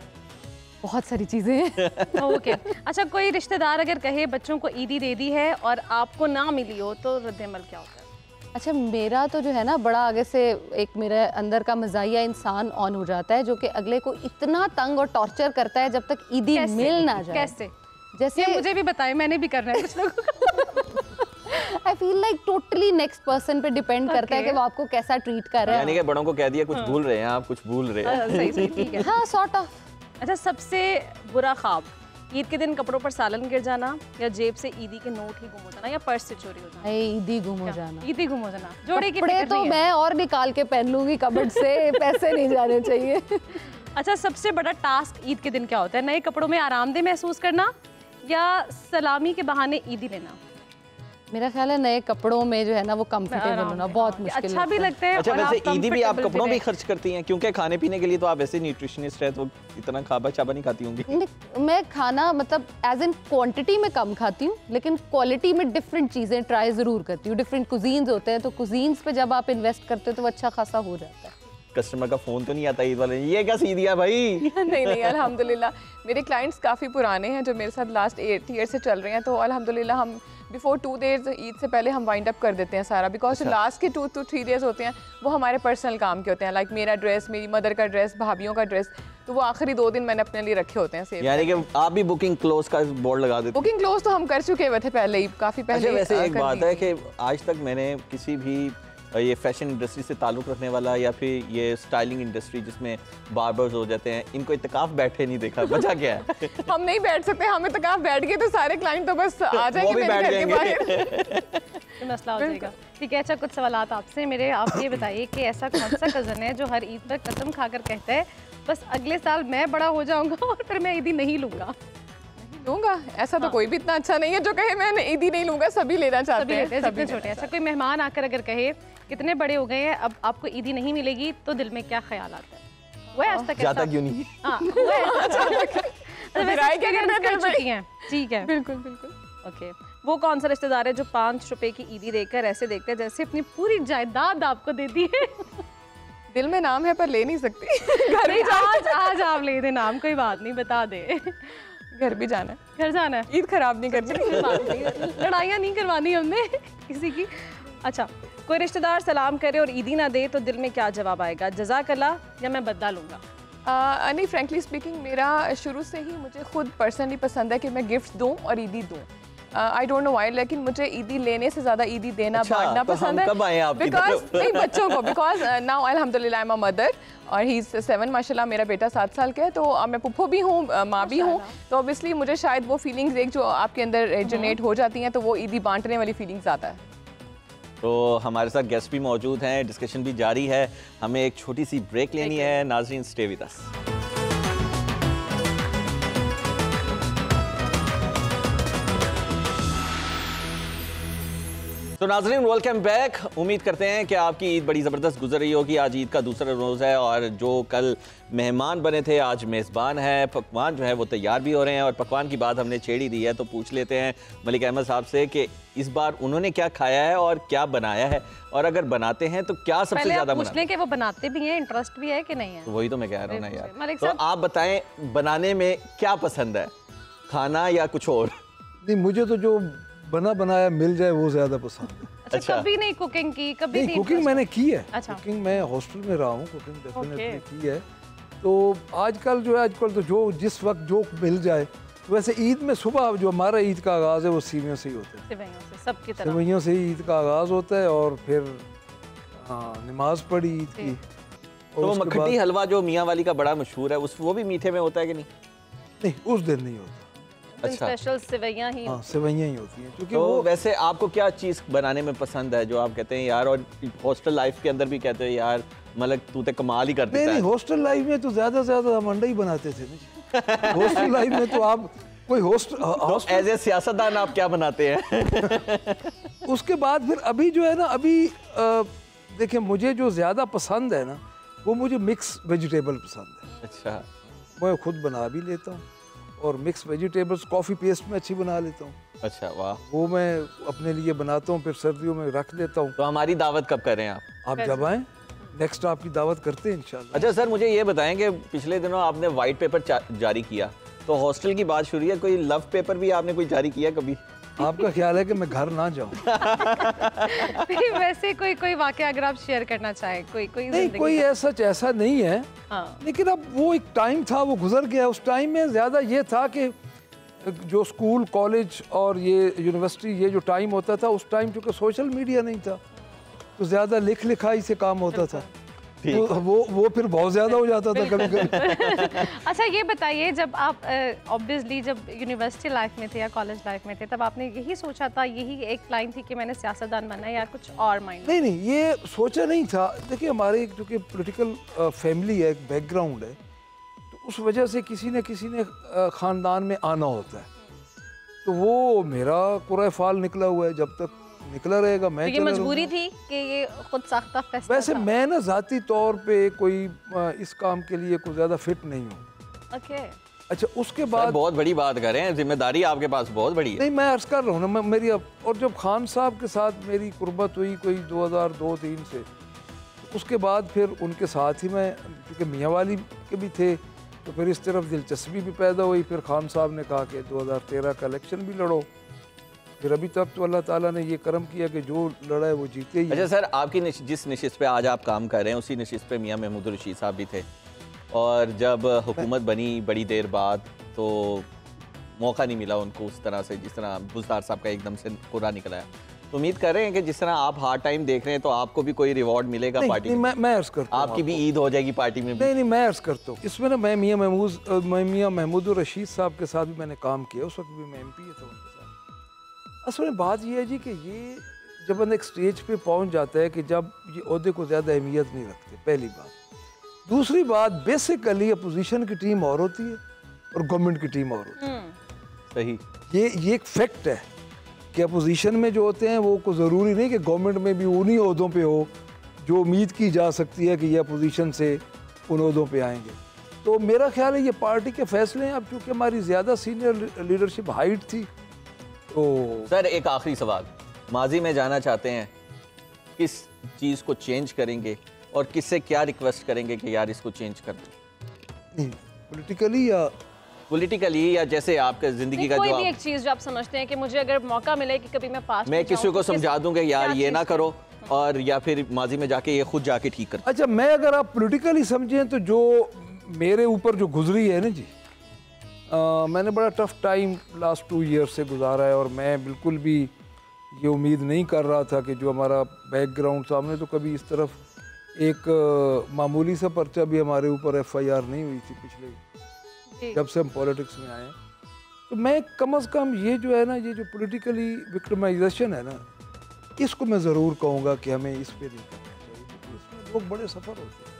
बहुत सारी चीजें हैं। ओके। अच्छा, कोई रिश्तेदार अगर कहे बच्चों को ईदी दे दी है और आपको ना मिली हो तो रद्द-ए-अमल क्या होता है? अच्छा, मेरा तो जो है ना बड़ा आगे से एक मेरे अंदर का मज़ाहिया इंसान ऑन हो जाता है, जो कि अगले को इतना तंग और टॉर्चर करता है जब तक ईदी मिल ना जाए। कैसे? जैसे मुझे भी बताएं, मैंने भी करना है कुछ लोगों को। आई feel like totally next person पे डिपेंड करता है कि वो आपको कैसा ट्रीट कर रहा है। यानी कि बड़ों को कह दिया कुछ भूल रहे हैं आप, कुछ भूल रहे हैं। सही ठीक है। हाँ सॉर्ट ऑफ। अच्छा, सबसे बुरा ख्वाब, ईद के दिन कपड़ों पर सालन गिर जाना, या जेब से ईदी के नोट ही गुम हो जाना, या पर्स से चोरी हो जाना? ईदी गुम हो जाना। ईदी गुम हो जाना। जोड़े की कपड़े तो मैं और निकाल के पहन लूंगी कबर्ड से, पैसे नहीं जाने चाहिए। अच्छा, सबसे बड़ा टास्क ईद के दिन क्या होता है? नए कपड़ों में आरामदेह महसूस करना, या सलामी के बहाने ईदी लेना? मेरा ख्याल है नए कपड़ों में जो है ना वो कंफर्टेबल होना बहुत मुश्किल अच्छा भी लगता है। अच्छा, वैसे ईदी भी आप कपड़ों में खर्च करती हैं, क्योंकि खाने पीने के लिए तो आप वैसे न्यूट्रिशनिस्ट है, तो इतना खाबा चाबा नहीं खाती होंगी। मैं खाना मतलब एज इन क्वांटिटी में कम खाती हूँ, लेकिन क्वालिटी में डिफरेंट चीज़ें ट्राई ज़रूर करती हूँ। डिफरेंट कुजीन्स होते हैं, तो कुजीन्स पे जब आप इन्वेस्ट करते हो तो वो अच्छा खासा हो जाता है। कस्टमर का फोन तो नहीं आता ईद वाले, ये क्या सी दिया भाई? नहीं, अल्हम्दुलिल्लाह मेरे क्लाइंट्स काफ़ी पुराने हैं जो मेरे साथ लास्ट 8 ईयर से चल रहे हैं, तो अल्हम्दुलिल्लाह हम बिफोर 2 डेज ईद से पहले हम वाइंड अप कर देते हैं सारा, बिकॉज लास्ट के 2 to 3 डेज होते हैं वो हमारे पर्सनल काम के होते हैं। लाइक मेरा ड्रेस, मेरी मदर का ड्रेस, भाभीियों का ड्रेस, तो वो आखिरी 2 दिन मैंने अपने लिए रखे होते हैं सेव। यानी कि आप भी बुकिंग क्लोज का बोर्ड लगा देते? बुकिंग क्लोज तो हम कर चुके हुए थे पहले ही, काफ़ी पहले। अच्छा, वैसे एक बात है कि आज तक मैंने किसी भी ये फैशन इंडस्ट्री से ताल्लुक़ रखने वाला या फिर ये स्टाइलिंग इंडस्ट्री जिसमें बार्बर्स हो जाते हैं, इनको इत्तेकाफ बैठे नहीं देखा। वजह क्या है? हम नहीं बैठ सकते, हम इत्तेकाफ बैठ गए तो सारे क्लाइंट तो बस आ जाएंगे मेरे घर के बाहर। मसला हो जाएगा। ठीक है, अच्छा कुछ सवालात आपसे मेरे। आप ये बताइए कि ऐसा कौन सा कज़न है जो हर ईद पर कसम खाकर कहता है बस अगले साल मैं बड़ा हो जाऊंगा और फिर मैं ईदी नहीं लूंगा? लूंगा, ऐसा तो कोई भी इतना अच्छा नहीं है जो कहे मैं ईदी नहीं लूंगा। सभी लेना चाहते हैं, सभी छोटे। अच्छा, कोई मेहमान आकर अगर कहे कितने बड़े हो गए हैं अब आपको ईदी नहीं मिलेगी, तो दिल में क्या ख्याल आता है? वो आज तक जाता क्यों नहीं? ठीक है, बिल्कुल। ओके, वो कौन सा रिश्तेदार है जो 5 रुपए की ईदी देकर ऐसे देखते हैं जैसे अपनी पूरी जायदाद आपको दे दी है? दिल में नाम है पर ले नहीं सकती। घर भी आज आप ले दे नाम, कोई बात नहीं, बता दे। घर भी जाना है, घर जाना है, ईद खराब नहीं करनी, लड़ाइयाँ नहीं करवानी हमने किसी की। अच्छा, कोई रिश्तेदार सलाम करे और ईदी ना दे तो दिल में क्या जवाब आएगा? जज़ाकल्लाह या मैं बदला लूँगा? नहीं, फ्रेंकली स्पीकिंग मेरा शुरू से ही मुझे खुद पर्सनली पसंद है कि मैं गिफ्ट दूँ और ईदी दूँ। आई डोंट नो व्हाई, लेकिन मुझे ईदी लेने से ज़्यादा ईदी देना, बांटना पसंद है। कब आए आप? बिकॉज नहीं, बच्चों को, बिकॉज नाउ अल्हम्दुलिल्लाह आई एम अ मदर और ही इज़ 7 माशाल्लाह, मेरा बेटा 7 साल का है, तो मैं पुप्पो भी हूँ, माँ भी हूँ, तो ऑब्वियसली मुझे शायद वो फीलिंग्स एक जो आपके अंदर जनरेट हो जाती हैं, तो वो ईदी बांटने वाली फीलिंग्स आता है। तो हमारे साथ गेस्ट भी मौजूद हैं, डिस्कशन भी जारी है, हमें एक छोटी सी ब्रेक लेनी है। नाज़रीन, स्टे विद अस। तो नाज़रीन, वेलकम बैक। उम्मीद करते हैं कि आपकी ईद बड़ी ज़बरदस्त गुजर रही होगी। आज ईद का दूसरा रोज़ है और जो कल मेहमान बने थे आज मेज़बान है। पकवान जो है वो तैयार भी हो रहे हैं और पकवान की बात हमने छेड़ी दी है, तो पूछ लेते हैं मलिक अहमद साहब से कि इस बार उन्होंने क्या खाया है और क्या बनाया है, और अगर बनाते हैं तो क्या सबसे ज़्यादा पूछ लें कि वो बनाते भी हैं, इंटरेस्ट भी है कि नहीं है? तो वही तो मैं कह रहा हूँ ना यार। तो आप बताएं, बनाने में क्या पसंद है, खाना या कुछ और? नहीं, मुझे तो जो बना बनाया मिल जाए वो ज्यादा पसंद है। अच्छा, कभी नहीं कुकिंग की? कभी नहीं कुकिंग मैंने की है। अच्छा। कुकिंग मैं हॉस्टल में रहा हूँ, कुकिंग डेफिनेटली की है। तो आजकल जो है, आजकल तो जो जिस वक्त जो मिल जाए, वैसे ईद में सुबह जो हमारा ईद का आगाज़ है वो सेवइयों से ही होता है। सेवइयों से, सबकी तरह सेवइयों से ही ईद का आगाज़ होता है और फिर नमाज पढ़ी ईद की। तो मखटी हलवा जो मियाँ वाली का बड़ा मशहूर है, उस वो भी मीठे में होता है कि नहीं? नहीं, उस दिन नहीं होता। अच्छा, स्पेशल सेवइयां ही। हाँ, सेवइयां ही होती हैं। क्योंकि तो वो वैसे आपको क्या चीज़ बनाने में पसंद है जो आप कहते हैं यार, और हॉस्टल लाइफ के अंदर भी कहते हैं यार मतलब तू तो कमाल ही कर देता है? नहीं, हॉस्टल लाइफ में तो ज़्यादा से ज़्यादा हम अंडा ही बनाते थे। हॉस्टल लाइफ में तो आप कोई हॉस्टल एज ए सियासतदान आप क्या बनाते हैं? उसके बाद फिर अभी जो है ना, अभी देखिए मुझे जो ज़्यादा पसंद है ना, वो मुझे मिक्स वेजिटेबल पसंद है। अच्छा, मैं खुद बना भी लेता हूँ और मिक्स वेजिटेबल्स कॉफ़ी पेस्ट में अच्छी बना लेता हूँ। अच्छा, वाह। वो मैं अपने लिए बनाता हूँ, फिर सर्दियों में रख देता हूँ। तो हमारी दावत कब करें आप? आप जब आएँ, नेक्स्ट आपकी दावत करते हैं इंशाल्लाह। अच्छा सर, मुझे ये बताएं कि पिछले दिनों आपने वाइट पेपर जारी किया, तो हॉस्टल की बात शुरू है, कोई लव पेपर भी आपने कोई जारी किया कभी? आपका ख्याल है कि मैं घर ना जाऊं? वैसे कोई वाकया अगर आप शेयर करना चाहें, कोई नहीं, कोई ऐसा नहीं है। हाँ। लेकिन अब वो एक टाइम था, वो गुजर गया। उस टाइम में ज़्यादा ये था कि जो स्कूल कॉलेज और ये यूनिवर्सिटी ये जो टाइम होता था, उस टाइम चूँकि सोशल मीडिया नहीं था तो ज़्यादा लिखाई से काम होता था, तो वो फिर बहुत ज़्यादा हो जाता था कभी कभी। अच्छा ये बताइए, जब आप ऑब्वियसली जब यूनिवर्सिटी लाइफ में थे या कॉलेज लाइफ में थे, तब आपने यही सोचा था, यही एक लाइन थी कि मैंने सियासतदान बनना है, या कुछ और माइंड? नहीं, ये सोचा नहीं था। देखिए हमारे जो कि पॉलिटिकल फैमिली है, एक बैकग्राउंड है, तो उस वजह से किसी न किसी ने ख़ानदान में आना होता है, तो वो मेरा पूरा फाल निकला हुआ है, जब तक निकला रहेगा मैं। तो ये मजबूरी थी कि ये खुद साख्ता फैसला? वैसे मैं ना ज़ाती तौर पे कोई इस काम के लिए कोई ज़्यादा फिट नहीं हूँ। ओके। अच्छा उसके बाद बहुत बड़ी बात कर रहे हैं, जिम्मेदारी आपके पास बहुत बड़ी है। नहीं मैं अर्ज़ कर रहा हूँ ना, मेरी और जब खान साहब के साथ मेरी कुर्बत हुई कोई 2002-03 से, उसके बाद फिर उनके साथ ही मैं, क्योंकि मियाँ वाली के भी थे, तो फिर इस तरफ दिलचस्पी भी पैदा हुई। फिर खान साहब ने कहा कि 2013 का इलेक्शन भी लड़ो। फिर अभी तक तो अल्लाह ताला ने ये करम किया कि जो लड़ा है वो जीते ही। अच्छा सर, आपकी जिस नशिस्त पे आज आप काम कर रहे हैं, उसी नशिस्त पे मियाँ महमूद रशीद साहब भी थे, और जब हुकूमत बनी बड़ी देर बाद तो मौका नहीं मिला उनको उस तरह से, जिस तरह बुज़दार साहब का एकदम से पूरा निकला है। तो उम्मीद कर रहे हैं कि जिस तरह आप हार्ड टाइम देख रहे हैं, तो आपको भी कोई रिवॉर्ड मिलेगा पार्टी में? मैं अर्ज़ करता हूं आपकी भी ईद हो जाएगी पार्टी में? नहीं, मैं अर्ज़ करता हूँ इसमें ना, मैं मियाँ महमूद रशीद साहब के साथ भी मैंने काम किया, उस वक्त भी मैं MP था उनके साथ। असल में बात यह है जी कि ये जब बंदा एक स्टेज पे पहुंच जाता है कि जब ये ओहदे को ज़्यादा अहमियत नहीं रखते, पहली बात। दूसरी बात, बेसिकली अपोजिशन की टीम और होती है और गवर्नमेंट की टीम और होती है। सही, ये एक फैक्ट है कि अपोजिशन में जो होते हैं वो को ज़रूरी नहीं कि गवर्नमेंट में भी उन्हीं ओहदों पे हो जो उम्मीद की जा सकती है कि ये अपोजिशन से उन ओहदों पे आएंगे। तो मेरा ख्याल है ये पार्टी के फैसले हैं। अब चूँकि हमारी ज़्यादा सीनियर लीडरशिप हाइट थी, तो सर एक आखिरी सवाल, माजी में जाना चाहते हैं, किस चीज़ को चेंज करेंगे और किससे क्या रिक्वेस्ट करेंगे कि यार इसको चेंज करना? पॉलिटिकली या जैसे आपके ज़िंदगी का कोई भी एक चीज़ जो आप समझते हैं कि मुझे अगर मौका मिले कि कभी मैं पास मैं किसी को समझा दूंगा यार ये ना करो, और या फिर माजी में जाके ये खुद जाके ठीक कर। अच्छा, मैं अगर आप पॉलिटिकली समझें तो जो मेरे ऊपर जो गुजरी है ना जी, मैंने बड़ा टफ टाइम लास्ट 2 ईयर से गुजारा है, और मैं बिल्कुल भी ये उम्मीद नहीं कर रहा था कि जो हमारा बैकग्राउंड, सामने तो कभी इस तरफ एक मामूली सा पर्चा भी हमारे ऊपर FIR नहीं हुई थी पिछले, जब से हम पॉलिटिक्स में आए। तो मैं कम से कम ये जो है ना, ये जो पॉलिटिकली विक्टिमाइजेशन है ना, इसको मैं ज़रूर कहूँगा कि हमें इस पर नहीं करना चाहिए, क्योंकि इसमें लोग बड़े सफ़र होते हैं,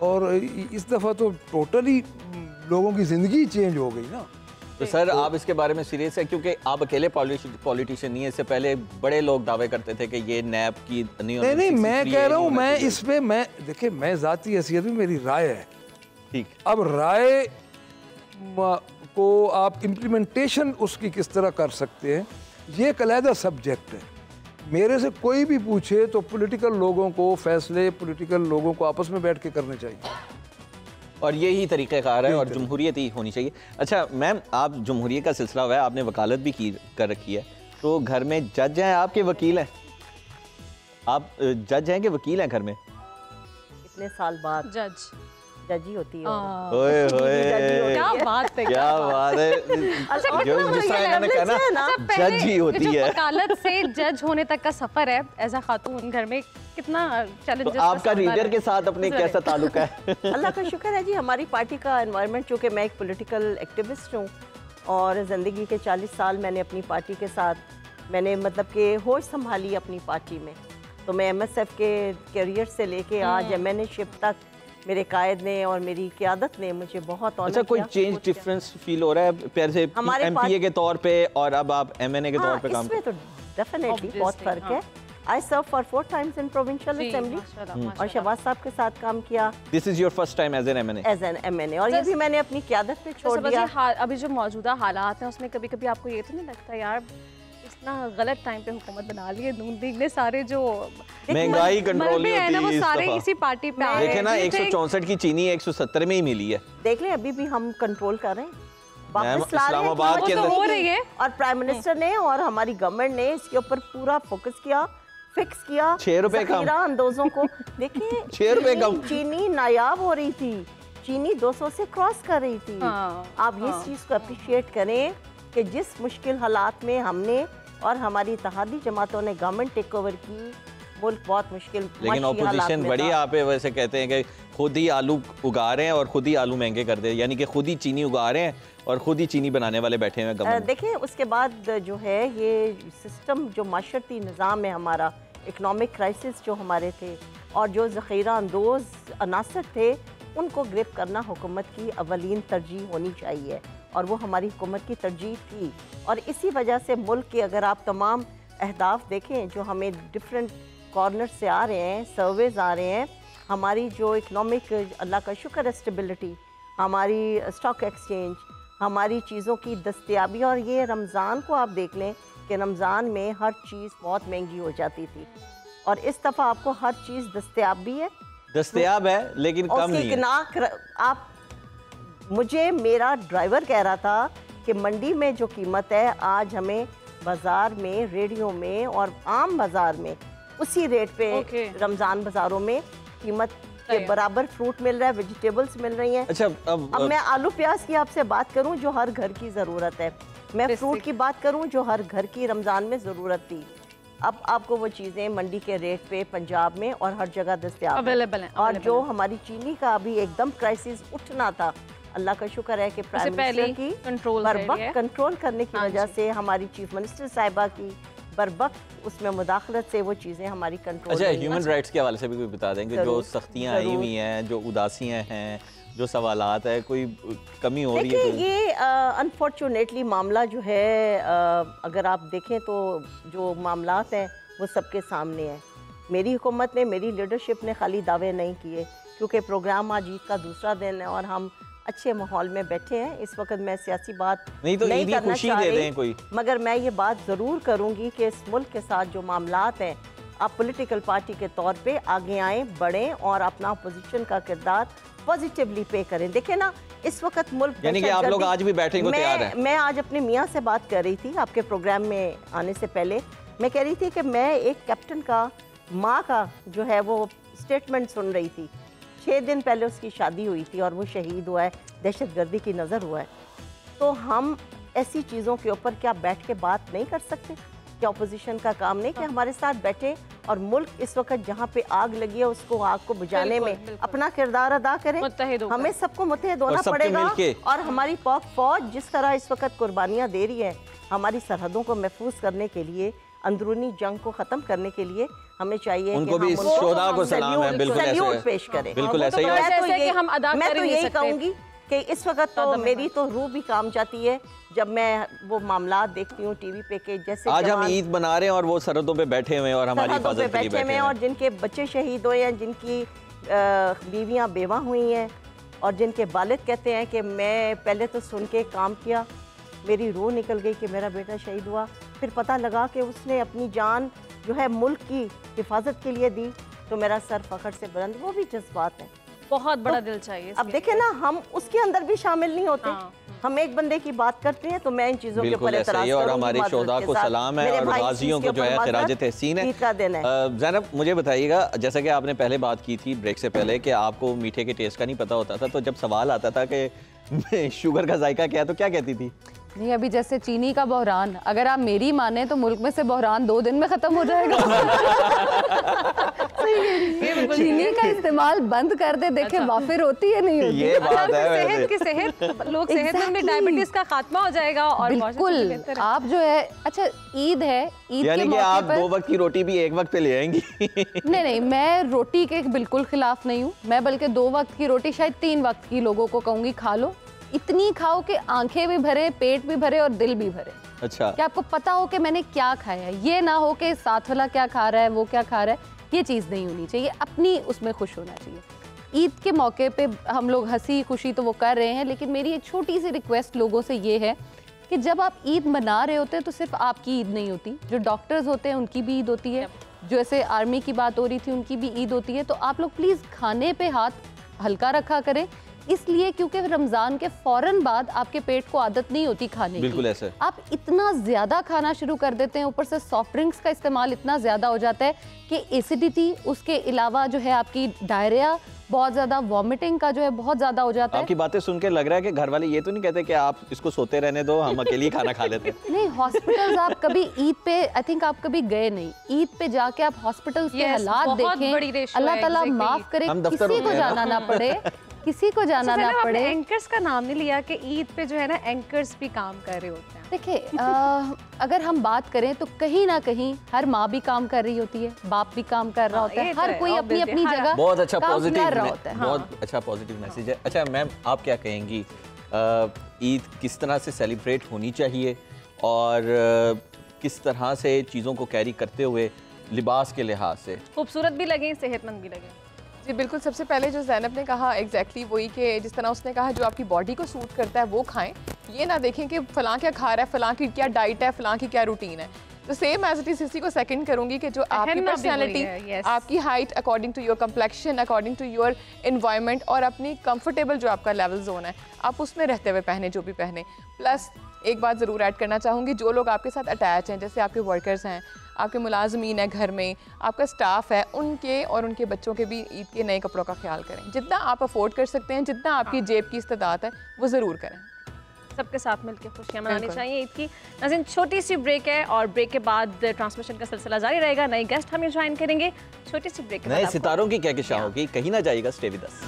और इस दफ़ा तो टोटली लोगों की ज़िंदगी चेंज हो गई ना। तो सर आप इसके बारे में सीरियस है, क्योंकि आप अकेले पॉलिटिशियन नहीं है, इससे पहले बड़े लोग दावे करते थे कि ये नैब की नहीं, मैं कह रहा हूँ, मैं इस पे, मैं देखिए, मैं ज़ाती हैसियत में मेरी राय है, ठीक। अब राय को आप इम्प्लीमेंटेशन उसकी किस तरह कर सकते हैं, ये एक अलग सब्जेक्ट है। मेरे से कोई भी पूछे तो पॉलिटिकल लोगों को फैसले, पॉलिटिकल लोगों को आपस में बैठ के करने चाहिए, और यही तरीक़ेकार है, और जमहूरियत ही होनी चाहिए। अच्छा मैम, आप जमहूरियत का सिलसिला हुआ है, आपने वकालत भी कर रखी है, तो घर में जज हैं आपके, वकील हैं? आप जज हैं कि वकील हैं घर में? इतने साल बाद जज ही होती है। ओए होए, क्या बात है, क्या बात है। अच्छा, जिस तरह इन्होंने कहा ना, जज ही होती है। वकालत से जज होने तक का सफर है एज अ खातून घर में, कितना चैलेंजेस? तो आपका रीडर के साथ अपने कैसा ताल्लुक है? अल्लाह का शुक्र है जी, हमारी पार्टी का एनवायरनमेंट, चूँकि मैं एक पॉलिटिकल एक्टिविस्ट हूँ और ज़िंदगी के 40 साल मैंने अपनी पार्टी के साथ, मैंने मतलब कि होश संभाली अपनी पार्टी में। तो मैं MSF के कैरियर से लेके आज MNA-शिप तक मेरे कायद ने और मेरी क़यादत ने मुझे बहुत ऑनर किया। अच्छा, कोई चेंज डिफरेंस फील हो रहा है पहले से MPA के तौर पे और अब आप MNA के तौर पे काम? इसमें तो डेफिनेटली बहुत फ़र्क है। I served for 4 times in provincial assembly और शहबाज साहब के साथ काम किया। This is your first time as an MNA? As an MNA, और ये भी मैंने अपनी क़यादत पे छोड़ दिया। अभी जो मौजूदा हालात हैं उसमें कभी कभी आपको ये तो नहीं लगता यार इतना गलत टाइम पे हुकूमत बना ली है, नून लीग ने सारे जो महंगाई कंट्रोल में है ना, वो सारे इसी पार्टी पे आए हैं। देखे ना, 164 की चीनी 170 में ही मिली है। देख ले, अभी भी हम कंट्रोल कर रहे हैं, वापस इस्लामाबाद के अंदर हो रही है, और प्राइम मिनिस्टर ने और हमारी गवर्नमेंट ने इसके ऊपर पूरा फोकस किया, फिक्स किया। 6 रुपए कम अंदोजों को देखिए, 6 रुपए कम चीनी नायाब हो रही थी, चीनी 200 से क्रॉस कर रही थी। आप इस चीज को अप्रिशिएट करें कि जिस मुश्किल हालात में हमने और हमारी इत्तेहादी जमातों ने गवर्नमेंट टेक ओवर की, मुल्क बहुत मुश्किल, लेकिन ऑपोजिशन बड़ी आप वैसे कहते हैं कि खुद ही आलू उगा रहे हैं और खुद ही आलू महंगे कर दे, यानी कि खुद ही चीनी उगा रहे हैं और खुद ही चीनी बनाने वाले बैठे हैं गवर्नमेंट। देखिए उसके बाद जो है ये सिस्टम, जो माशरती निज़ाम है हमारा, इकनॉमिक क्राइसिस जो हमारे थे और जो ज़ख़ीरा अंदोज़ अनासर थे, उनको ग्रिप करना हुकूमत की अवलीन तरजीह होनी चाहिए और वो हमारी हुकूमत की तरजीह थी। और इसी वजह से मुल्क के अगर आप तमाम अहदाफ देखें जो हमें डिफरेंट कॉर्नर से आ रहे हैं, सर्वेज आ रहे हैं, हमारी जो इकनॉमिक, अल्लाह का शुक्र है, स्टेबिलिटी, हमारी स्टॉक एक्सचेंज, हमारी चीज़ों की दस्तयाबी, और ये रमज़ान को आप देख लें कि रमज़ान में हर चीज़ बहुत महंगी हो जाती थी और इस दफ़ा आपको हर चीज़ दस्तयाब भी है, दस्तयाब है लेकिन कम नहीं है। आप, मुझे मेरा ड्राइवर कह रहा था कि मंडी में जो कीमत है आज हमें बाज़ार में, रेडियो में और आम बाज़ार में उसी रेट पे रमज़ान बाज़ारों में कीमत के बराबर फ्रूट मिल रहा है, वेजिटेबल्स मिल रही हैं। अच्छा, अब मैं आलू प्याज की आपसे बात करूं जो हर घर की ज़रूरत है, मैं फ्रूट की बात करूं जो हर घर की रमज़ान में ज़रूरत थी, अब आपको वो चीज़ें मंडी के रेट पे पंजाब में और हर जगह दस्तयाब अवेलेबल हैं। और जो हमारी चीनी का अभी एकदम क्राइसिस उठना था, अल्लाह का शुक्र है कि प्राइम मिनिस्टर की बरवक्त कंट्रोल करने की वजह से, हमारी चीफ मिनिस्टर साहिबा की बरवक्त उसमें मुदाखलत से वो चीज़ें हमारी कंट्रोल। अच्छा, ह्यूमन राइट्स के हवाले से भी कोई बता देंगे, जो सख्तियाँ आई हुई हैं, जो उदासियाँ हैं, जो सवालात है, कोई कमी हो रही है? ये अनफॉर्चुनेटली मामला जो है, अगर आप देखें तो जो मामलात हैं वो सबके सामने है। मेरी हुकूमत ने, मेरी लीडरशिप ने खाली दावे नहीं किए, क्योंकि प्रोग्राम आज ईद का दूसरा दिन है और हम अच्छे माहौल में बैठे हैं। इस वक्त मैं सियासी बात नहीं करना चाह रही, मगर मैं ये बात ज़रूर करूँगी कि इस मुल्क के साथ जो मामलात हैं, आप पॉलिटिकल पार्टी के तौर पे आगे आएँ, बढ़ें और अपना अपोजिशन का किरदार पॉजिटिवली पे करें। देखें ना, इस वक्त मुल्क, यानी कि आप लोग आज भी बैठने को तैयार हैं। मैं आज अपने मियाँ से बात कर रही थी आपके प्रोग्राम में आने से पहले, मैं कह रही थी कि मैं एक कैप्टन का, माँ का जो है वो स्टेटमेंट सुन रही थी। 6 दिन पहले उसकी शादी हुई थी और वो शहीद हुआ है, दहशतगर्दी की नज़र हुआ है। तो हम ऐसी चीज़ों के ऊपर क्या बैठ के बात नहीं कर सकते? क्या अपोजिशन का काम नहीं कि हमारे साथ बैठे और मुल्क इस वक्त जहाँ पे आग लगी है उसको, आग को बुझाने में अपना किरदार अदा करें? हमें सबको मुत्तहिद होना पड़ेगा और हमारी पाक फौज जिस तरह इस वक्त कुर्बानियाँ दे रही है हमारी सरहदों को महफूज करने के लिए, अंदरूनी जंग को ख़त्म करने के लिए, हमें चाहिए उनको भी शोधा को सलाम है, बिल्कुल सैल्यूट पेश करें। बिल्कुल ऐसा ही है। मैं तो यही कहूँगी कि इस वक्त तो मेरी तो रूह भी काम जाती है जब मैं वो मामला देखती हूँ टीवी पे के जैसे आज हम ईद मना रहे हैं और वो सरहदों पे बैठे हुए हैं और हमारी हिफाजत के लिए बैठे हैं, और जिनके बच्चे शहीद हुए हैं, जिनकी बीवियाँ बेवा हुई हैं और जिनके वालिद कहते हैं कि मैं पहले तो सुन के काम किया, मेरी रूह निकल गई कि मेरा बेटा शहीद हुआ, फिर पता लगा कि उसने अपनी जान जो है मुल्क की हिफाजत के लिए दी, तो मेरा सर फखर से बुलंद। वो भी जज्बात है, बहुत बड़ा दिल चाहिए। अब देखें ना, हम उसके अंदर भी शामिल नहीं होते। हम एक बंदे की बात करते हैं तो मैं इन चीजों के ऊपर एतराज और हमारे शोधा को सलाम है और गाजियों को जो है खिराज तहसीन है। ज़ैनब, मुझे बताइएगा, जैसा कि आपने पहले बात की थी ब्रेक से पहले कि आपको मीठे के टेस्ट का नहीं पता होता था, तो जब सवाल आता था कि शुगर का जायका क्या है तो क्या कहती थी? नहीं, अभी जैसे चीनी का बहरान, अगर आप मेरी माने तो मुल्क में से बहरान 2 दिन में खत्म हो जाएगा। चीनी का इस्तेमाल बंद कर दे, देखे वाफिर होती है नहीं होती। ये बात है, सेहत की सेहत, लोग सेहतमंद, डायबिटीज का खात्मा हो जाएगा और बिल्कुल आप जो है। अच्छा, ईद है, ईद यानी कि आप 2 वक्त की रोटी भी 1 वक्त पे ले आएंगी? नहीं, मैं रोटी के बिल्कुल खिलाफ नहीं हूँ, मैं बल्कि 2 वक्त की रोटी शायद 3 वक्त की लोगों को कहूँगी खा लो, इतनी खाओ कि आंखें भी भरे, पेट भी भरे और दिल भी भरे। अच्छा, कि आपको पता हो कि मैंने क्या खाया है, ये ना हो कि साथ वाला क्या खा रहा है, वो क्या खा रहा है, ये चीज़ नहीं होनी चाहिए, अपनी उसमें खुश होना चाहिए। ईद के मौके पे हम लोग हंसी खुशी तो वो कर रहे हैं, लेकिन मेरी एक छोटी सी रिक्वेस्ट लोगों से ये है कि जब आप ईद मना रहे होते हैं तो सिर्फ आपकी ईद नहीं होती, जो डॉक्टर्स होते हैं उनकी भी ईद होती है, जो ऐसे आर्मी की बात हो रही थी उनकी भी ईद होती है। तो आप लोग प्लीज़ खाने पे हाथ हल्का रखा करें, इसलिए क्योंकि रमज़ान के फौरन बाद आपके पेट को आदत नहीं होती खाने बिल्कुल की। ऐसे आप इतना ज़्यादा खाना शुरू कर देते हैं, ऊपर से सॉफ्ट ड्रिंक्स का इस्तेमाल इतना ज़्यादा हो जाता है कि एसिडिटी, उसके अलावा जो है आपकी डायरिया बहुत ज़्यादा वॉमिटिंग का जो है बहुत ज़्यादा हो जाता है। आपकी बातें सुन के लग रहा है कि घर वाले ये तो नहीं कहते कि आप इसको सोते रहने दो, हम अकेले ही खाना खा लेते हैं। नहीं, हॉस्पिटल्स आप कभी ईद पे, आई थिंक आप कभी गए नहीं, ईद पे जाके आप हॉस्पिटल्स के हालात देखें, अल्लाह ताला माफ करे किसी को जाना ना पड़े, किसी को जाना ना पड़े। एंकर्स का नाम नहीं लिया कि ईद पे जो है ना एंकर्स भी काम कर रहे होते हैं। देखिए अगर हम बात करें तो कहीं ना कहीं हर माँ भी काम कर रही होती है, बाप भी काम कर रहा होता है, हर कोई अपनी अपनी जगह बहुत अच्छा पॉजिटिव होता है। बहुत अच्छा पॉजिटिव मैसेज है। अच्छा मैम, आप क्या कहेंगी, ईद किस तरह से सेलिब्रेट होनी चाहिए और किस तरह से चीज़ों को कैरी करते हुए लिबास के लिहाज से खूबसूरत भी लगे, सेहतमंद भी लगे? जी बिल्कुल, सबसे पहले जो ज़ैनब ने कहा एग्जैक्टली वही कि जिस तरह उसने कहा जो आपकी बॉडी को सूट करता है वो खाएं, ये ना देखें कि फ़लाँ क्या खा रहा है, फ़लाँ की क्या डाइट है, फ़लाँ की क्या रूटीन है। तो सेम एज इट इज़ इसी को सेकंड करूंगी कि जो आपकी पर्सनैलिटी, आपकी height according to your complexion, according to your environment और अपनी कंफर्टेबल जो आपका लेवल जोन है आप उसमें रहते हुए पहने जो भी पहने। प्लस एक बात ज़रूर ऐड करना चाहूँगी, जो लोग आपके साथ अटैच हैं, जैसे आपके वर्कर्स हैं, आपके मुलाजमीन है घर में, आपका स्टाफ है, उनके और उनके बच्चों के भी ईद के नए कपड़ों का ख्याल करें। जितना आप अफोर्ड कर सकते हैं, जितना आपकी जेब की इस्तेदात है वो ज़रूर करें। सबके साथ मिलकर खुशियाँ मनानी चाहिए ईद की। नाज़रीन, छोटी सी ब्रेक है और ब्रेक के बाद ट्रांसमिशन का सिलसिला जारी रहेगा। नए गेस्ट हमें ज्वाइन करेंगे। छोटी सी ब्रेक के बाद नए सितारों की क्या किस्सा होगी, कहीं ना जाएगा, स्टे विद अस।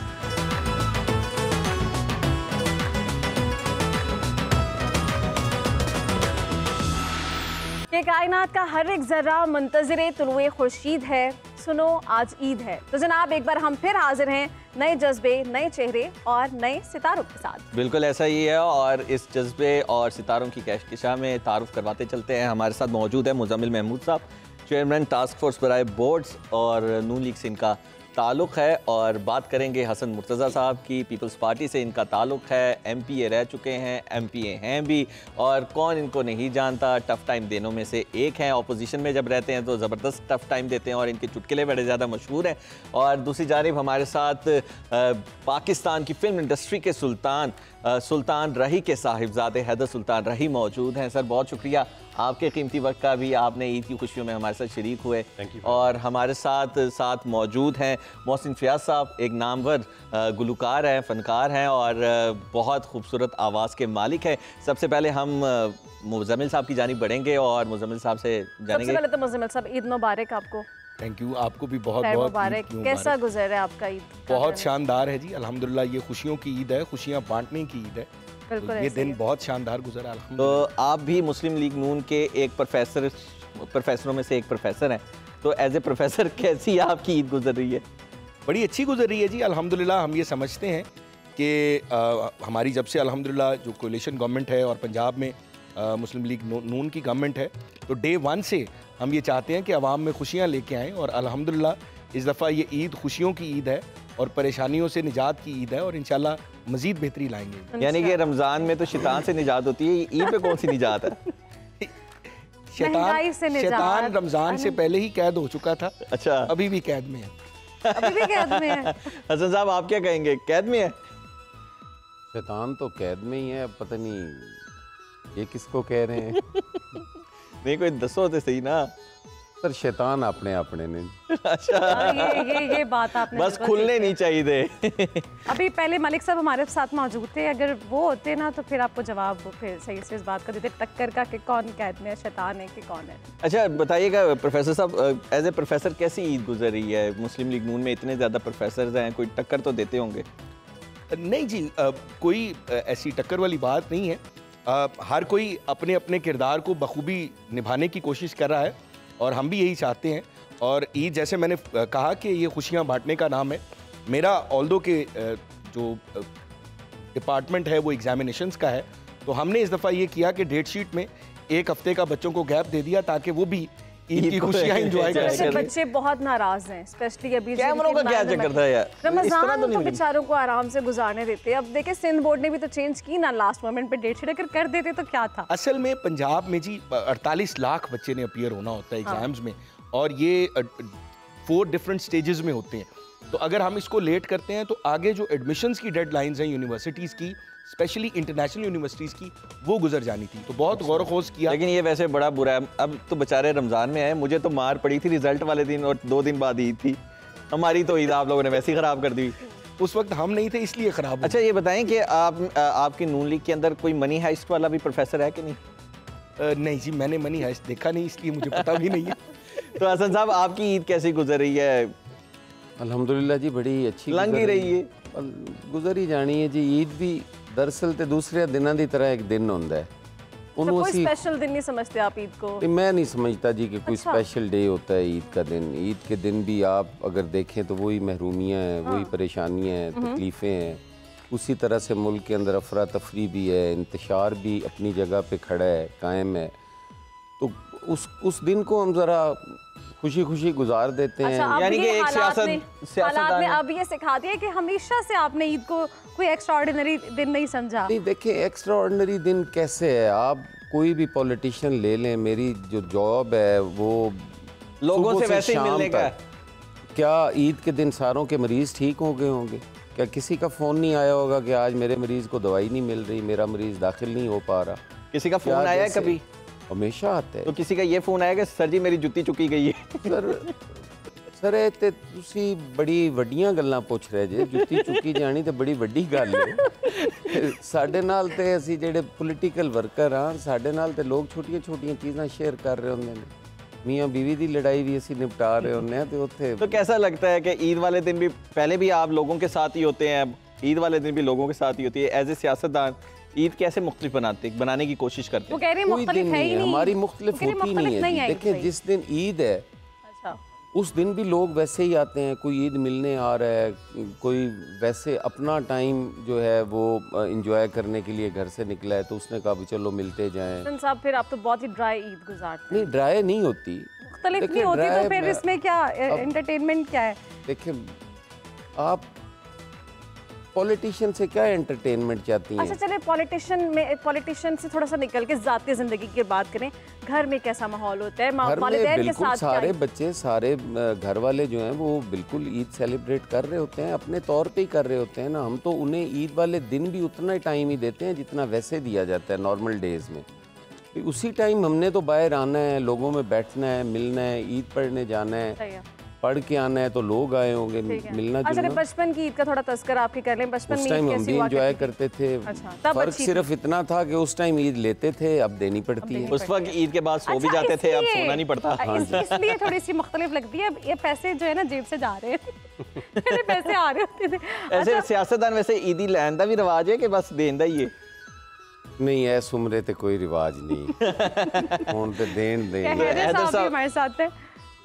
कायनात का हर एक जर्रा मुंतज़िर तुलुए खुर्शीद है, सुनो आज ईद है। तो जनाब एक बार हम फिर हाजिर हैं नए जज्बे, नए चेहरे और नए सितारों के साथ। बिल्कुल ऐसा ही है और इस जज्बे और सितारों की कहकशां में तारुफ करवाते चलते हैं। हमारे साथ मौजूद है मुज़म्मिल महमूद साहब, चेयरमैन टास्क फोर्स बराए बोर्ड्स और नून लीग से इनका ताल्लुक़ है, और बात करेंगे हसन मुर्तज़ा साहब की, पीपल्स पार्टी से इनका ताल्लुक़ है, MPA रह चुके हैं, MPA हैं भी, और कौन इनको नहीं जानता, टफ़ टाइम देनों में से एक हैं। अपोजिशन में जब रहते हैं तो ज़बरदस्त टफ़ टाइम देते हैं और इनके चुटकुले बड़े ज़्यादा मशहूर हैं। और दूसरी जानिब हमारे साथ पाकिस्तान की फ़िल्म इंडस्ट्री के सुल्तान रही के साहिबजादे हैदर सुल्तान रही मौजूद हैं। सर बहुत शुक्रिया आपके कीमती वक्त का भी, आपने ईद की खुशियों में हमारे साथ शरीक हुए। और हमारे साथ मौजूद हैं मोहसिन फ़ियाज़ साहब, एक नामवर गुलकार हैं, फ़नकार हैं और बहुत खूबसूरत आवाज़ के मालिक हैं। सबसे पहले हम मुज़म्मिल साहब की जानिब बढ़ेंगे और मुज़म्मिल साहब से जानेंगे। सबसे पहले तो मुज़म्मिल साहब ईद मुबारक आपको। थैंक यू, आपको भी बहुत बहुत मुबारक। कैसा गुजर है आपका ईद? बहुत शानदार है जी, अल्हम्दुलिल्लाह। ये खुशियों की ईद है, खुशियाँ बांटने की ईद है। तो ये दिन बहुत शानदार गुजरा अल्हम्दुलिल्लाह। तो आप भी मुस्लिम लीग नून के एक प्रोफेसरों में से एक प्रोफेसर हैं, तो एज ए प्रोफेसर कैसी आपकी ईद गुजर रही है? बड़ी अच्छी गुजर रही है जी अल्हम्दुलिल्लाह। हम ये समझते हैं कि हमारी जब से अल्हम्दुलिल्लाह जो कोलिशन गवर्नमेंट है और पंजाब में मुस्लिम लीग नून की गवर्नमेंट है, तो डे वन से हम ये चाहते हैं कि आवाम में खुशियाँ लेके आएँ, और अल्हम्दुलिल्लाह इस दफ़ा ये ईद खुशियों की ईद है और परेशानियों से निजात की ईद है, और इंशाल्लाह मज़ीद बेहतरी लाएंगे। यानी कि रमज़ान में तो शैतान से निजात होती है, ईद पे कौन सी निजात है? शैतान रमज़ान से पहले ही कैद हो चुका था। अच्छा, अभी भी कैद में है। अभी भी कैद में है। हसन साहब आप क्या कहेंगे, कैद में है? शैतान तो कैद में ही है, पता नहीं ये किसको कह रहे हैं। नहीं कोई दसो तो सही ना सर, शैतान अपने ने। अच्छा ये बात आपने बस खुलने नहीं चाहिए। अभी पहले मलिक साहब हमारे साथ मौजूद थे, अगर वो होते ना तो फिर आपको जवाब फिर सही से इस बात का देते टक्कर का कि कौन कैद में है, शैतान है कि कौन है। अच्छा बताइएगा प्रोफेसर साहब, एज ए प्रोफेसर कैसी ईद गुजर रही है? मुस्लिम लीग नून में इतने ज़्यादा प्रोफेसर हैं, कोई टक्कर तो देते होंगे? नहीं जी, कोई ऐसी टक्कर वाली बात नहीं है। हर कोई अपने अपने किरदार को बखूबी निभाने की कोशिश कर रहा है और हम भी यही चाहते हैं। और ईद जैसे मैंने कहा कि ये खुशियाँ बांटने का नाम है। मेरा ऑल्दो के जो डिपार्टमेंट है वो एग्जामिनेशंस का है, तो हमने इस दफ़ा ये किया कि डेट शीट में एक हफ्ते का बच्चों को गैप दे दिया ताकि वो भी ईद की खुशियाँ एंजॉय कर सकें। बच्चे बहुत नाराज हैं, स्पेशली अभी कैमरों का क्या चक्कर था यार, रमजान तो बेचारों को आराम से गुजारने देते। अब देखिए सिंध बोर्ड ने भी तो चेंज की ना लास्ट मोमेंट पे डेट शीट, अगर कर देते तो क्या था। असल में पंजाब में जी 48 लाख बच्चे ने अपीयर होना होता है एग्जाम्स में, और ये 4 डिफरेंट स्टेजेस में होते हैं। तो अगर हम इसको लेट करते हैं तो आगे जो एडमिशन्स की डेडलाइंस हैं यूनिवर्सिटीज़ की, स्पेशली इंटरनेशनल यूनिवर्सिटीज़ की, वो गुजर जानी थी। तो बहुत गौर खोज किया। लेकिन ये वैसे बड़ा बुरा है, अब तो बेचारे रमज़ान में आए, मुझे तो मार पड़ी थी रिजल्ट वाले दिन और 2 दिन बाद ईद थी। हमारी तो ईद आप लोगों ने वैसे ही ख़राब कर दी। उस वक्त हम नहीं थे इसलिए ख़राब। अच्छा ये बताएं कि आपकी नून लीग के अंदर कोई मनी हाइस्ट वाला भी प्रोफेसर है कि नहीं? नहीं जी, मैंने मनी हाइस्ट देखा नहीं, इसलिए मुझे पता भी नहीं है। तो हसन साहब आपकी ईद कैसी गुजर रही है? अल्हम्दुलिल्लाह जी बड़ी अच्छी लंघ ही रही है, गुजर ही जानी है जी। ईद भी दरअसल तो दूसरे दिनों की तरह एक दिन होता है। कोई स्पेशल दिन नहीं समझते आप ईद को? मैं नहीं समझता जी कि कोई अच्छा। स्पेशल डे होता है ईद का दिन। ईद के दिन भी आप अगर देखें तो वही महरूमियाँ हैं, वही परेशानियाँ हैं, तकलीफ़ें हैं। उसी तरह से मुल्क के अंदर अफरा तफरी भी है, इंतशार भी अपनी जगह पे खड़ा है, कायम है। तो उस दिन को हम ज़रा खुशी खुशी गुजार देते हैं। अच्छा, यानी कि एक हालात ने अब ये सिखा दिया कि हमेशा से आपने ईद को कोई एक्स्ट्राऑर्डिनरी दिन नहीं समझा। नहीं देखें, एक्स्ट्राऑर्डिनरी दिन कैसे है, आप कोई भी पॉलिटिशियन ले लें, मेरी जो जॉब है वो लोगों से वैसे ही मिलने का। क्या ईद के दिन सारों के मरीज़ ठीक हो गए होंगे? क्या किसी का फ़ोन नहीं आया होगा कि आज मेरे मरीज़ को दवाई नहीं मिल रही, मेरा मरीज़ दाखिल नहीं हो पा रहा? किसी का फ़ोन आया है कभी? हमेशा आता है। तो किसी का ये फ़ोन आया कि सर जी मेरी जुत्ती चुकी गई है? सर ਇਹ ਤੇ ਤੁਸੀਂ ਬੜੀ ਵੱਡੀਆਂ ਗੱਲਾਂ ਪੁੱਛ ਰਹੇ ਜੇ। ਜੁੱਤੀ ਚੁੱਕੀ ਜਾਣੀ ਤੇ ਬੜੀ ਵੱਡੀ ਗੱਲ ਹੈ। ਸਾਡੇ ਨਾਲ ਤੇ ਅਸੀਂ ਜਿਹੜੇ ਪੋਲੀਟੀਕਲ ਵਰਕਰ ਆ, ਸਾਡੇ ਨਾਲ ਤੇ ਲੋਕ ਛੋਟੀਆਂ ਛੋਟੀਆਂ ਚੀਜ਼ਾਂ ਸ਼ੇਅਰ ਕਰ ਰਹੇ ਹੁੰਦੇ ਨੇ। मियाँ बीवी की लड़ाई भी ਅਸੀਂ निपटा रहे होते हैं तो उत्थे। तो कैसा लगता है कि ईद वाले दिन भी पहले भी आप लोगों के साथ ही होते हैं, ईद वाले दिन भी लोगों के साथ ही होती है, एज ए सियासतदान ईद कैसे मुख्तलिफ बनाने की कोशिश करते हैं? वो कह रहे हैं मुख्तलिफ है ही नहीं, हमारी मुख्तलिफ होती नहीं है। देखिए जिस दिन ईद है उस दिन भी लोग वैसे ही आते हैं। कोई ईद मिलने आ रहा है, कोई वैसे अपना टाइम जो है वो एंजॉय करने के लिए घर से निकला है तो उसने कहा भी चलो मिलते जाएं। साहब फिर आप तो बहुत ही ड्राई ईद गुजारते हैं। नहीं ड्राई नहीं होती, मुख्तलिफ नहीं होती तो फिर इसमें क्या एंटरटेनमेंट क्या है? देखिए आप पॉलिटिशियन से क्या एंटरटेनमेंट चाहती हैं? अच्छा चले पॉलिटिशियन से थोड़ा सा निकल के ज़ाती ज़िंदगी की बात करें। घर में कैसा माहौल होता है? वालिदैन के साथ सारे बच्चे, सारे घर वाले जो हैं वो बिल्कुल ईद सेलिब्रेट कर रहे होते हैं, अपने तौर पे ही कर रहे होते हैं ना। हम तो उन्हें ईद वाले दिन भी उतना ही टाइम ही देते हैं जितना वैसे दिया जाता है नॉर्मल डेज़ में। उसी टाइम हमने तो बाहर आना है, लोगों में बैठना है, मिलना है, ईद पढ़ने जाना है, पढ़ के आना है तो लोग आए होंगे मिलना जुलना। अच्छा बचपन की ईद का थोड़ा तस्करा आपके कर लें। बचपन में टाइम हम भी एंजॉय करते थे। फर्क सिर्फ इतना था कि उस टाइम ईद लेते थे, अब देनी पड़ती है। उस वक्त ईद के बाद सो भी जाते थे, अब सोना नहीं पड़ता। इसलिए थोड़ी सी मुख्तलिफ लगती है। ये पैसे जो है ना जेब से जा रहे हैं, पैसे आ रहे होते थे। ऐसे सियासतदान वैसे ईदी लैन का भी रिवाज है कि बस देन दा ही है? नहीं ऐस उम्रे ते कोई रिवाज नहीं। हुण ते देन हमारे साथ है।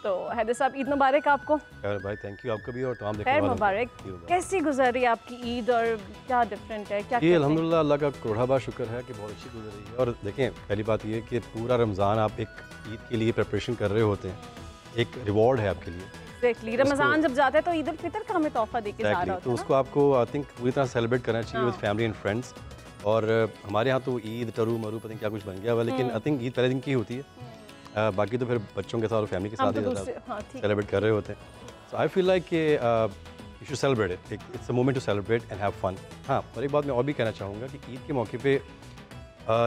तो हैदर साहब ईद मुबारक आपको। भाई थैंक यू, आपको भी और तमाम देखने वालों को मुबारक। कैसी गुजर रही है आपकी ईद और क्या डिफरेंट है? क्या ये अल्हम्दुलिल्लाह अल्लाह का करोड़ा बार शुक्र है कि बहुत अच्छी गुजर रही है। और देखें पहली बात ये कि पूरा रमज़ान आप एक ईद के लिए प्रिपरेशन कर रहे होते हैं, एक रिवॉर्ड है आपके लिए। एग्जैक्टली रमज़ान जब जाता है तो ईद उल फितर का हमें तोहफा देके जा रहा होता है, तो उसको आपको आई थिंक पूरी तरह सेलिब्रेट करना चाहिए विद फैमिली एंड फ्रेंड्स। और हमारे यहाँ तो ईद टरू मरू पता नहीं क्या कुछ बन गया हुआ, लेकिन आई थिंक ईद पहले दिन की होती है। बाकी तो फिर बच्चों के साथ और फैमिली के साथ ही सेलिब्रेट कर रहे होते हैं। So I feel like you should celebrate it, it's a moment to celebrate and have fun. हाँ, और एक बात मैं और भी कहना चाहूँगा कि ईद के मौके पे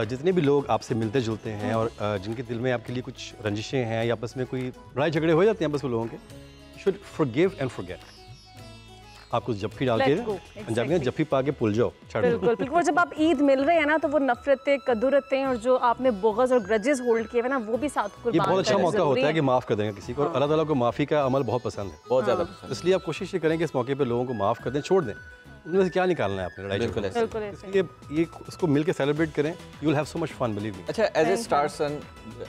जितने भी लोग आपसे मिलते जुलते हैं और जिनके दिल में आपके लिए कुछ रंजिशें हैं या आपस में कोई लड़ाई झगड़े हो जाते हैं आपस में लोगों के, you should forgive and forget. आपको जफ्फी डाल के पंजाबी में जफ्फी पा के भूल जाओ, छोड़ दो। बिल्कुल बिल्कुल। जब आप ईद मिल रहे हैं ना तो वो नफरतें, कदुरतें और जो आपने बुग़्ज़ और ग्रजेस होल्ड किए हुए ना वो भी साथ कुर्बान। ये बहुत अच्छा मौका होता है कि माफ़ कर देंगे किसी को। और अल्लाह ताला को माफ़ी का अमल बहुत पसंद है, बहुत ज़्यादा पसंद। इसलिए आप कोशिश ये करें कि इस मौके पे लोगों को माफ़ कर दें, छोड़ दें। उनमें से क्या निकालना है अपने लड़ाई झगड़े से, इसलिए ये उसको मिल के सेलिब्रेट करें। You will have so much fun, believe me. अच्छा एज ए स्टार सन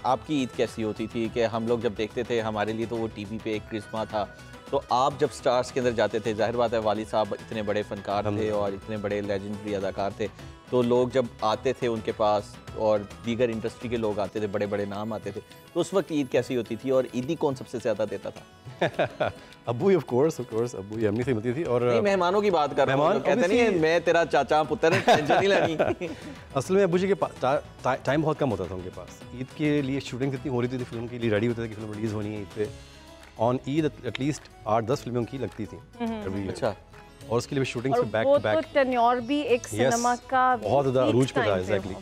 आपकी ईद कैसी होती थी? कि हम लोग जब देखते थे, हमारे लिए तो वो टीवी पे एक क्रिस्मा था, तो आप जब स्टार्स के अंदर जाते थे, जाहिर बात है वालिद साहब इतने बड़े फनकार थे और इतने बड़े लेजेंडरी अदाकार थे, तो लोग जब आते थे उनके पास और दीगर इंडस्ट्री के लोग आते थे, बड़े बड़े नाम आते थे, तो उस वक्त ईद कैसी होती थी और ईदी कौन सबसे ज़्यादा देता था? अब्बू ऑफ कोर्स अब्बू अम्मी से मिलती थी। और मेहमानों की बात कर रहा हूं, कहते नहीं है मैं तेरा चाचा पुत्र, टेंशन नहीं लेनी। असल में अब्बू जी के पास टाइम बहुत कम होता था उनके पास। ईद के लिए शूटिंग इतनी हो रही थी, फिल्म के लिए रेडी होते थे कि फिल्म रिलीज़ होनी है ईद पे। ऑन ईद एटलीस्ट 8-10 फिल्में उनकी लगती थी। अच्छा। और उसके लिए शूटिंग से बैक टू बैक टेन्योर भी एक सिनेमा का बहुत ज़्यादा अरूज पे था। एग्जैक्टली,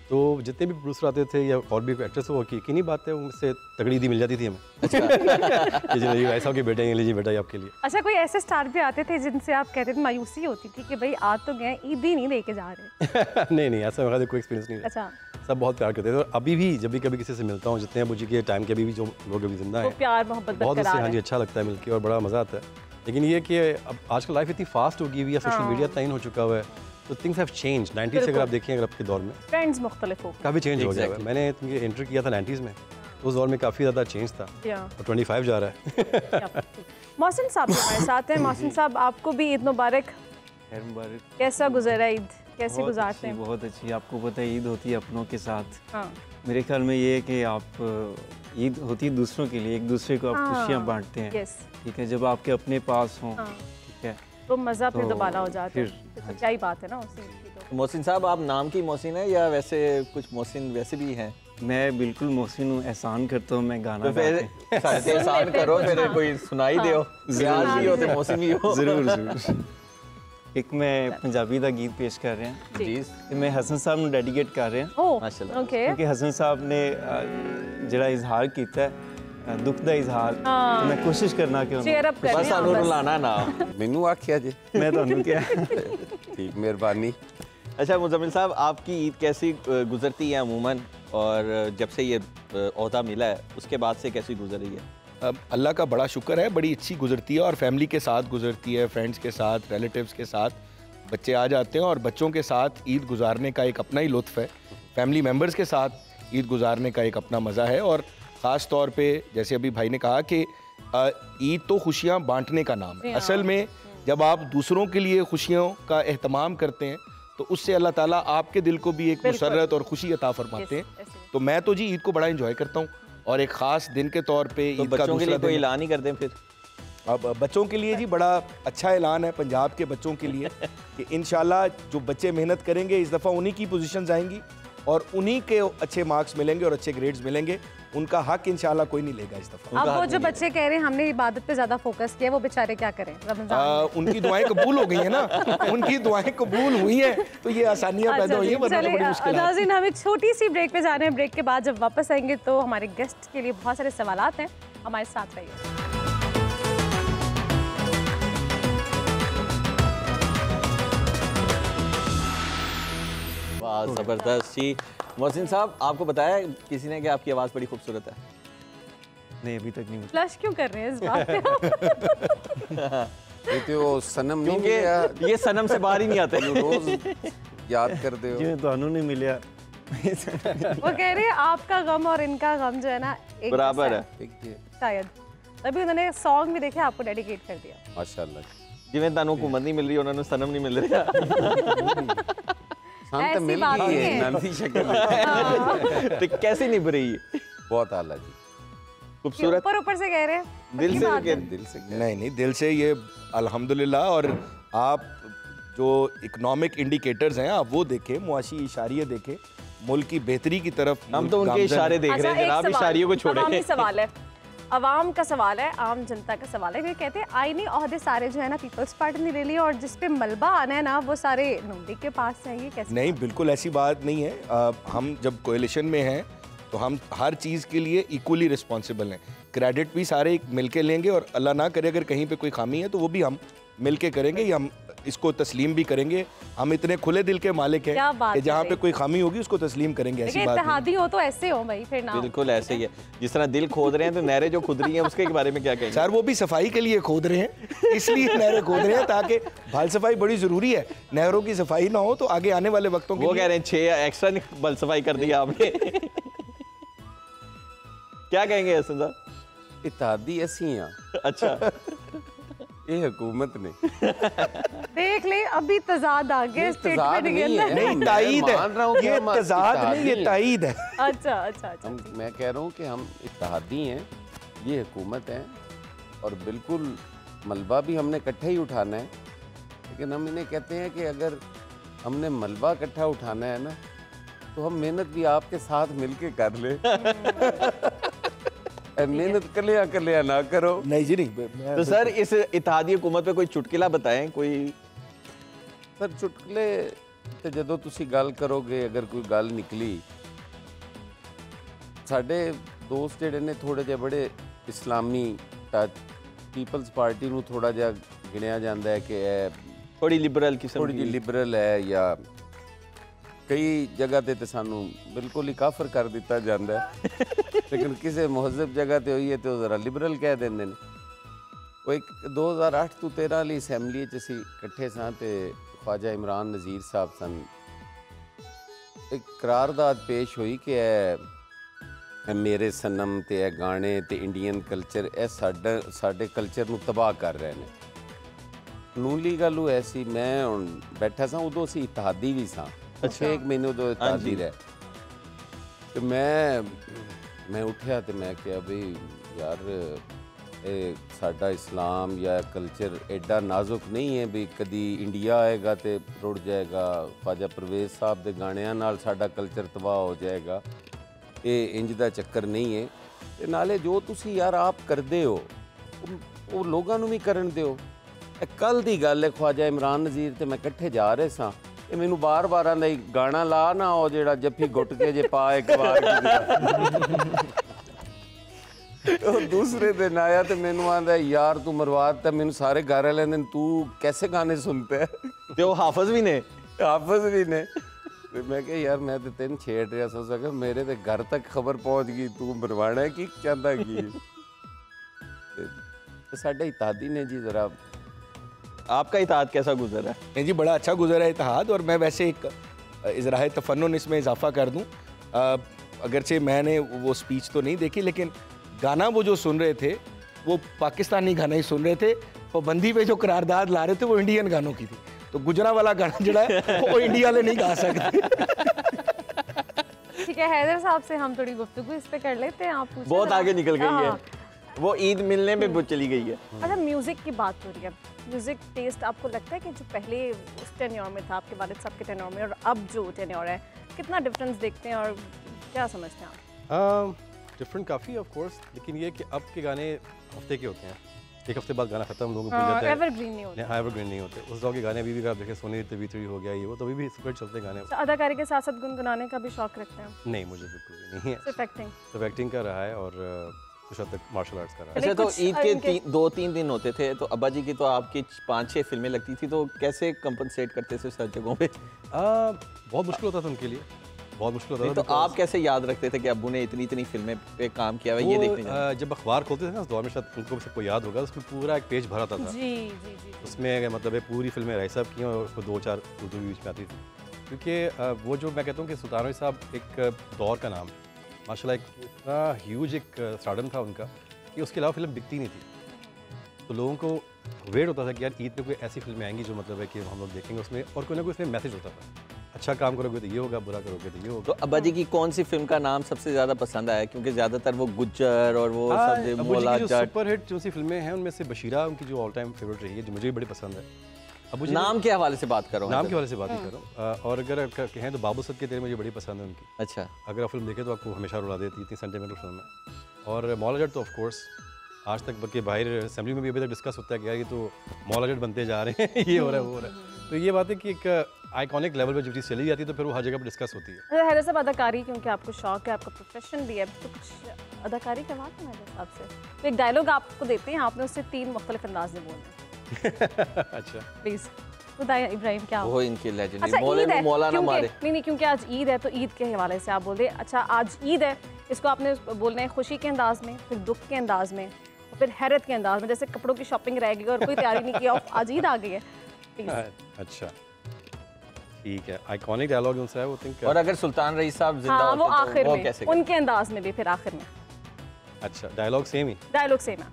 तो जितने भी प्रोड्यूसर आते थे या और भी एक्टर्स वो की नहीं बात है, उनसे तगड़ी ईदी मिल जाती थी हमें। अच्छा ये ऐसा के बेटे लीजिए बेटा आपके लिए। अच्छा, कोई ऐसे स्टार भी आते थे जिनसे आप कहते थे मायूसी होती थी कि भाई आ तो गए ईदी नहीं लेके जा रहे? नहीं ऐसा मेरा कोई एक्सपीरियंस नहीं है। अच्छा, सब बहुत प्यार करते थे और अभी भी जब भी कभी किसी से मिलता हूँ, जितने अबू जी के टाइम के अभी भी जो लोग अभी जिंदा हैं, प्यार मोहब्बत बहुत उससे हाँ जी अच्छा लगता है मिलके और बड़ा मज़ा आता है। लेकिन ये कि अब आजकल लाइफ इतनी फास्ट हो गई हुई है, सोशल मीडिया इतना इन हो चुका हुआ है, तो थिंग्स हैव चेंज। 90s से अगर आप देखें अगर आपके दौर में ट्रेंड्स मुख्तलिफ हो काफ़ी चेंज हो गया है। मैंने एंटर किया था 90s में, तो उस दौर में काफ़ी ज़्यादा चेंज था और 25 जा रहा है। मोहसिन साहब हमारे साथ हैं। मोहसिन साहब, आपको भी ईद मुबारक। कैसा गुजरा ईद, कैसे गुजारते हैं? बहुत अच्छी। आपको पता है ईद होती है अपनों के साथ। मेरे ख्याल में ये है कि आप ईद होती है दूसरों के लिए, एक दूसरे को आप खुशियाँ बांटते हैं। ठीक है, जब आपके अपने पास हों, ठीक है, तो मज़ा फिर दोबारा हो जाता है। तो क्या ही बात है ना उसी की। मोहसिन साहब, आप नाम की मोहसिन है या वैसे कुछ मोहसिन वैसे भी हैं? मैं बिल्कुल मोहसिन हूँ, एहसान करता हूँ मैं गाना। तो फिर एहसान करो, फिर कोई सुनाई दियो। ज़ियाद भी हो तो मोहसिन भी हो। जरूर। एक मैं पंजाबी का गीत पेश कर रहे हैं जी, मैं हसन साहब ਨੂੰ डेडिकेट कर रहे हैं माशाल्लाह, क्योंकि हसन साहब ने ਜਿਹੜਾ इजहार किया दुख का इजहार, तो मैं कोशिश करना कि बस सानू रुलाना ना। मैनू आखिया जी, मैं तुहानू क्या ठीक, मेहरबानी। अच्छा मुज़म्मिल साहब, आपकी ईद कैसी गुजरती है अमूमन, और जब से ये ओहदा मिला है उसके बाद से कैसी गुजर रही है? अल्लाह का बड़ा शुक्र है, बड़ी अच्छी गुजरती है और फैमिली के साथ गुजरती है, फ्रेंड्स के साथ, रिलेटिव्स के साथ। बच्चे आ जाते हैं और बच्चों के साथ ईद गुजारने का एक अपना ही लुत्फ़ है। फैमिली मेम्बर्स के साथ ईद गुजारने का एक अपना मज़ा है। और ख़ास तौर पे जैसे अभी भाई ने कहा कि ईद तो खुशियाँ बांटने का नाम है। असल में जब आप दूसरों के लिए खुशियों का एहतमाम करते हैं तो उससे अल्लाह ताला आपके दिल को भी एक मुसर्रत और खुशी अता फरमाते हैं। तो मैं तो जी ईद को बड़ा इंजॉय करता हूँ और एक ख़ास दिन के तौर पे ईद का बच्चों के लिए कोई ऐलान ही कर दें फिर। अब बच्चों के लिए जी बड़ा अच्छा ऐलान है पंजाब के बच्चों के लिए कि इंशाल्लाह जो बच्चे मेहनत करेंगे इस दफ़ा उन्हीं की पोजीशंस आएंगी और उन्हीं के अच्छे मार्क्स मिलेंगे और अच्छे ग्रेड्स मिलेंगे। उनका हक इंशाल्लाह कोई नहीं लेगा इस दफ़ा। अब वो जो बच्चे कह रहे हैं हमने इबादत पे ज़्यादा फोकस किया, वो बेचारे क्या करें? उनकी दुआएं कबूल हो गई है ना, उनकी दुआएं कबूल हुई हैं तो ये आसानियाँ पैदा हुई हैं, वरना तो बड़ी मुश्किल है। नाज़रीन, हम एक छोटी सी ब्रेक पे जा रहे हैं। ब्रेक के बाद जब वापस आएंगे तो हमारे गेस्ट के लिए बहुत सारे सवालात हैं, हमारे साथ रहिए। वाह, ज़बरदस्त जी। मोहसिन साहब, आपको बताया किसी ने कि आपकी आवाज़ बड़ी खूबसूरत है? नहीं, अभी तक नहीं। फ्लश क्यों कर रहे हैं इस बात पे? ये तो सनम नहीं क्योंकि ये सनम से बाहर ही नहीं आते। रोज याद कर दे जिन्हें तुहानू नहीं मिला। वो कह रहे हैं आपका गम और इनका गम जो है ना एक बराबर है शायद, तभी उन्होंने सॉन्ग भी देखे आपको डेडिकेट कर दिया। माशाल्लाह। जिवें तानू हुकूमत नहीं मिल रही, उन्होंने सनम नहीं मिल रहा। शांत मिल गई है नंदी शक्ल तो कैसे निभ रही है? बहुत आला जी, खूबसूरत। ऊपर से कह रहे हैं दिल से दिल से नहीं दिल से ये अल्हम्दुलिल्लाह। और आप जो इकोनॉमिक इंडिकेटर्स हैं आप वो देखें, मुआशी इशारे देखें, मुल्क की बेहतरी की तरफ हम तो उनके इशारे देख रहे हैं जनाब, इशारियों को छोड़े। सवाल है, अवाम का सवाल है, आम जनता का सवाल है। वे कहते हैं आईनी ओहदे सारे जो है ना पीपल्स पार्टी ने ले लिए और जिस पे मलबा आना है ना वो सारे नून लीग के पास है। ये कैसे? नहीं, बिल्कुल ऐसी बात नहीं है। हम जब कोएलिशन में हैं तो हम हर चीज़ के लिए इक्वली रिस्पॉन्सिबल हैं। क्रेडिट भी सारे मिल के लेंगे और अल्लाह ना करे अगर कहीं पे कोई खामी है तो वो भी हम मिल के करेंगे, या हम इसको तस्लीम भी करेंगे। हम इतने खुले दिल के मालिक हैं कि जहाँ पे कोई खामी होगी उसको तस्लीम करेंगे। ऐसी बात इत्तेहादी हो तो ऐसे हो भाई, फिर ना बिल्कुल ऐसे ही है। जिस तरह दिल खोद रहे हैं तो नहरें जो खुद रही हैं उसके बारे में क्या कहेंगे? सर वो भी सफाई के लिए खोद रहे हैं, इसलिए नहरें खोद रहे हैं ताकि बाल सफाई बड़ी जरूरी है। नहरों की सफाई ना हो तो आगे आने वाले वक्तों के वो कह रहे हैं 6 एक्स्ट्रा बाल सफाई कर दिया आपने। क्या कहेंगे हसन साहब? इत्तेहादी ऐसी हैं। अच्छा, ये हुकूमत ने देख ले अभी तजाद आ गए स्टेटमेंट के अंदर। नहीं, ताईद है, ये तजाद नहीं, ये ताईद है। अच्छा अच्छा अच्छा, मैं कह रहा हूँ कि हम इत्तेहादी हैं, ये हुकूमत है और बिल्कुल मलबा भी हमने इकट्ठा ही उठाना है। लेकिन हम इन्हें कहते हैं कि अगर हमने मलबा इकट्ठा उठाना है ना तो हम मेहनत भी आपके साथ मिलके कर ले। मेहनत कलिया ना करो। नहीं जी नहीं। तो सर इस इत्तेहादी हुकूमत पे कोई चुटकिला बताएं कोई। सर चुटकुले तो जदों तुसी गल करोगे, अगर कोई गल निकली, साडे दोस्त जिहड़े ने थोड़े जिहे बड़े इस्लामी टच, पीपल्स पार्टी नूं थोड़ा जिहा गिणिया जांदा है कि थोड़ी लिबरल किस्म थोड़ी जी लिबरल है, या कई जगह ते सानू बिल्कुल ही काफर कर दिता जाता है लेकिन किसी महजब जगह ते होई है तो जरा लिबरल कह देंगे। वो एक 2008 तो 13 वाली असैम्बली असी इकट्ठे सां ते ख्वाजा इमरान नज़ीर साहब सन, एक करारदाद पेश हुई कि ए मेरे सनम ते ए गाने ते इंडियन कल्चर ए साडे कल्चर नूं तबाह कर रहे हैं। कानूनी गल ऐसी, मैं हुण बैठा सा, उदों असीं इत्तेहादी भी सां। अच्छा, 1 महीने उदों इत्तेहादी रहे तो मैं उठिया तो मैं कहा भाई यार ये साडा इस्लाम या कल्चर एडा नाजुक नहीं है भी कदी इंडिया आएगा तो रुड़ जाएगा, ख्वाजा परवेज़ साहब के गाणियां नाल साडा कल्चर तबाह हो जाएगा, ये इंज दा चक्कर नहीं है। ते नाले जो तुसी यार आप करदे हो वो लोगों नूं भी करन दिओ। कल दी गल है, ख्वाजा इमरान नज़ीर ते मैं इकट्ठे जा रहे सां, मैनू बार बार आंदा गाना ला ना ओ जेड़ा जफ्फी गुट के जे पा एक बार तो दूसरे दिन आया तो मैनू आंदा यार तू मरवाता, मैनू सारे गा रहे लेंदे तू कैसे गाने सुनते है? ते वो हाफिज भी ने मैं कहा यार मैं तो तेन छेड़ रहा सोच सका मेरे तो घर तक खबर पहुंच गई, तू मरवाना है कि चाहता की? साडे इत्तेहादी ने जी जरा। आपका इत्तेहाद कैसा गुजरा है? नहीं जी बड़ा अच्छा गुजरा है इत्तेहाद। और मैं वैसे एक इज़राए तफन्नुन इसमें इजाफा कर दूं, अगरचे मैंने वो स्पीच तो नहीं देखी लेकिन गाना वो जो सुन रहे थे वो पाकिस्तानी गाना ही सुन रहे थे। पाबंदी पे जो करारदाद ला रहे थे वो इंडियन गानों की थी, तो गुजरा वाला गाना जड़ा है वो इंडिया वाले नहीं गा सकते। ठीक है हैदर साहब से हम थोड़ी गुफ्तगू इस पे कर लेते हैं। आप बहुत आगे निकल गई है वो, ईद मिलने में वो चली गई है। अच्छा म्यूजिक की बात हो रही है, म्यूजिक टेस्ट आपको लगता है कि जो पहले उस टेन्योर में था आपके वालिद साहब के टेन्योर में और अब जो टेन्योर है कितना डिफरेंस देखते हैं और क्या समझते हैं आप? डिफरेंट काफ़ी ऑफ कोर्स, लेकिन ये कि अब के गाने हफ्ते के होते हैं, एक हफ्ते बाद गाना खत्म, लोगों को भूल जाता है, एवरग्रीन नहीं होते। हाँ एवरग्रीन नहीं होते। उस दौर के गाने अभी भी आप देखें, सोनी तवी हो गया ये वो, तो अभी भी सुपर चलते गाने। अदाकारी के साथ साथ गुनगुनाने का भी शौक रखते हैं? नहीं मुझे बिल्कुल भी नहीं है, सिर्फ एक्टिंग का रहा है और कुछ हद तक मार्शल आर्ट्स का रहा है। अच्छा तो ईद के 2-3 दिन होते थे तो अब्बा जी की तो आपकी 5-6 फिल्में लगती थी, तो कैसे कंपनसेट करते थे सर जगहों पे? बहुत मुश्किल होता था उनके लिए, बहुत मुश्किल होता था। तो आप कैसे याद रखते थे कि अब्बू ने इतनी फिल्में पे काम किया है? ये देखने जब अखबार खोलते थे ना उस दौर में, शायद उनको सबको याद होगा, उसमें पूरा एक पेज भरा था। जी। उसमें मतलब पूरी फिल्में राय साहब की और उसको 2-4 उर्दू भी बीच में आती थी, क्योंकि वो जो मैं कहता हूँ कि सुल्तान साहब एक दौर का नाम माशाल्लाह, एक इतना ह्यूज एक स्टारडम था उनका कि उसके अलावा फिल्म बिकती नहीं थी। तो लोगों को वेट होता था कि यार ईद पे कोई ऐसी फिल्में आएंगी जो मतलब है कि हम लोग देखेंगे उसमें, और कोई ना कोई उसमें मैसेज होता था, अच्छा काम करोगे तो ये होगा, बुरा करोगे तो ये होगा। तो अब्बा जी की कौन सी फिल्म का नाम सबसे ज़्यादा पसंद आया? क्योंकि ज़्यादातर वो गुज्जर और वो मोला जो सुपर हिट जो सी फिल्में हैं उनमें से बशीरा उनकी जो ऑल टाइम फेवरेट रही है, जो मुझे भी बड़ी पसंद है। अब नाम के हवाले से बात करो, नाम के हवाले से बात ही करो। और अगर कहें तो बाबू सद के तेरे मुझे बड़ी पसंद है उनकी। अच्छा, अगर आप फिल्म देखें तो आपको हमेशा रुला देती, इतनी सेंटिमेंटल फिल्म है। और मौला जट तो ऑफ कोर्स आज तक बल्कि बाहर असेंबली में भी अभी तक डिस्कस होता है कि यार ये तो मौला जट बनते जा रहे हैं, ये हो रहा है वो हो रहा है। तो ये बात है कि एक आइकॉनिक लेवल पे जो चीज़ चली जाती है तो फिर वो हर जगह पर डिस्कस होती है। हैदर साहब अदाकारी क्योंकि आपको शौक है, आपका प्रोफेशन भी है, तो कुछ अदाकारी करवा दें हैदर साहब से। तो एक डायलॉग आपको देते हैं, आपने उससे 3 मुख्तलिफ अंदाज में बोलना। अच्छा प्लीज़ बताइए इब्राहिम क्या वो इनके लेजेंड अच्छा, मौला ना मारे। नहीं क्योंकि आज ईद है तो ईद के हवाले से आप बोल दे। अच्छा आज ईद है, इसको आपने बोलना है खुशी के अंदाज में, फिर दुख के अंदाज में और फिर हैरत के अंदाज में, जैसे कपड़ों की शॉपिंग रह गई और कोई तैयारी नहीं किया, आज ईद आ गई है। अच्छा ठीक है, आइकॉनिक डायलॉग उनसे है वो थिंक। और अगर सुल्तान रईस साहब जिंदा होते वो आखिर में कैसे उनके अंदाज में भी फिर आखिर में? अच्छा डायलॉग सेम ही? डायलॉग सेम है।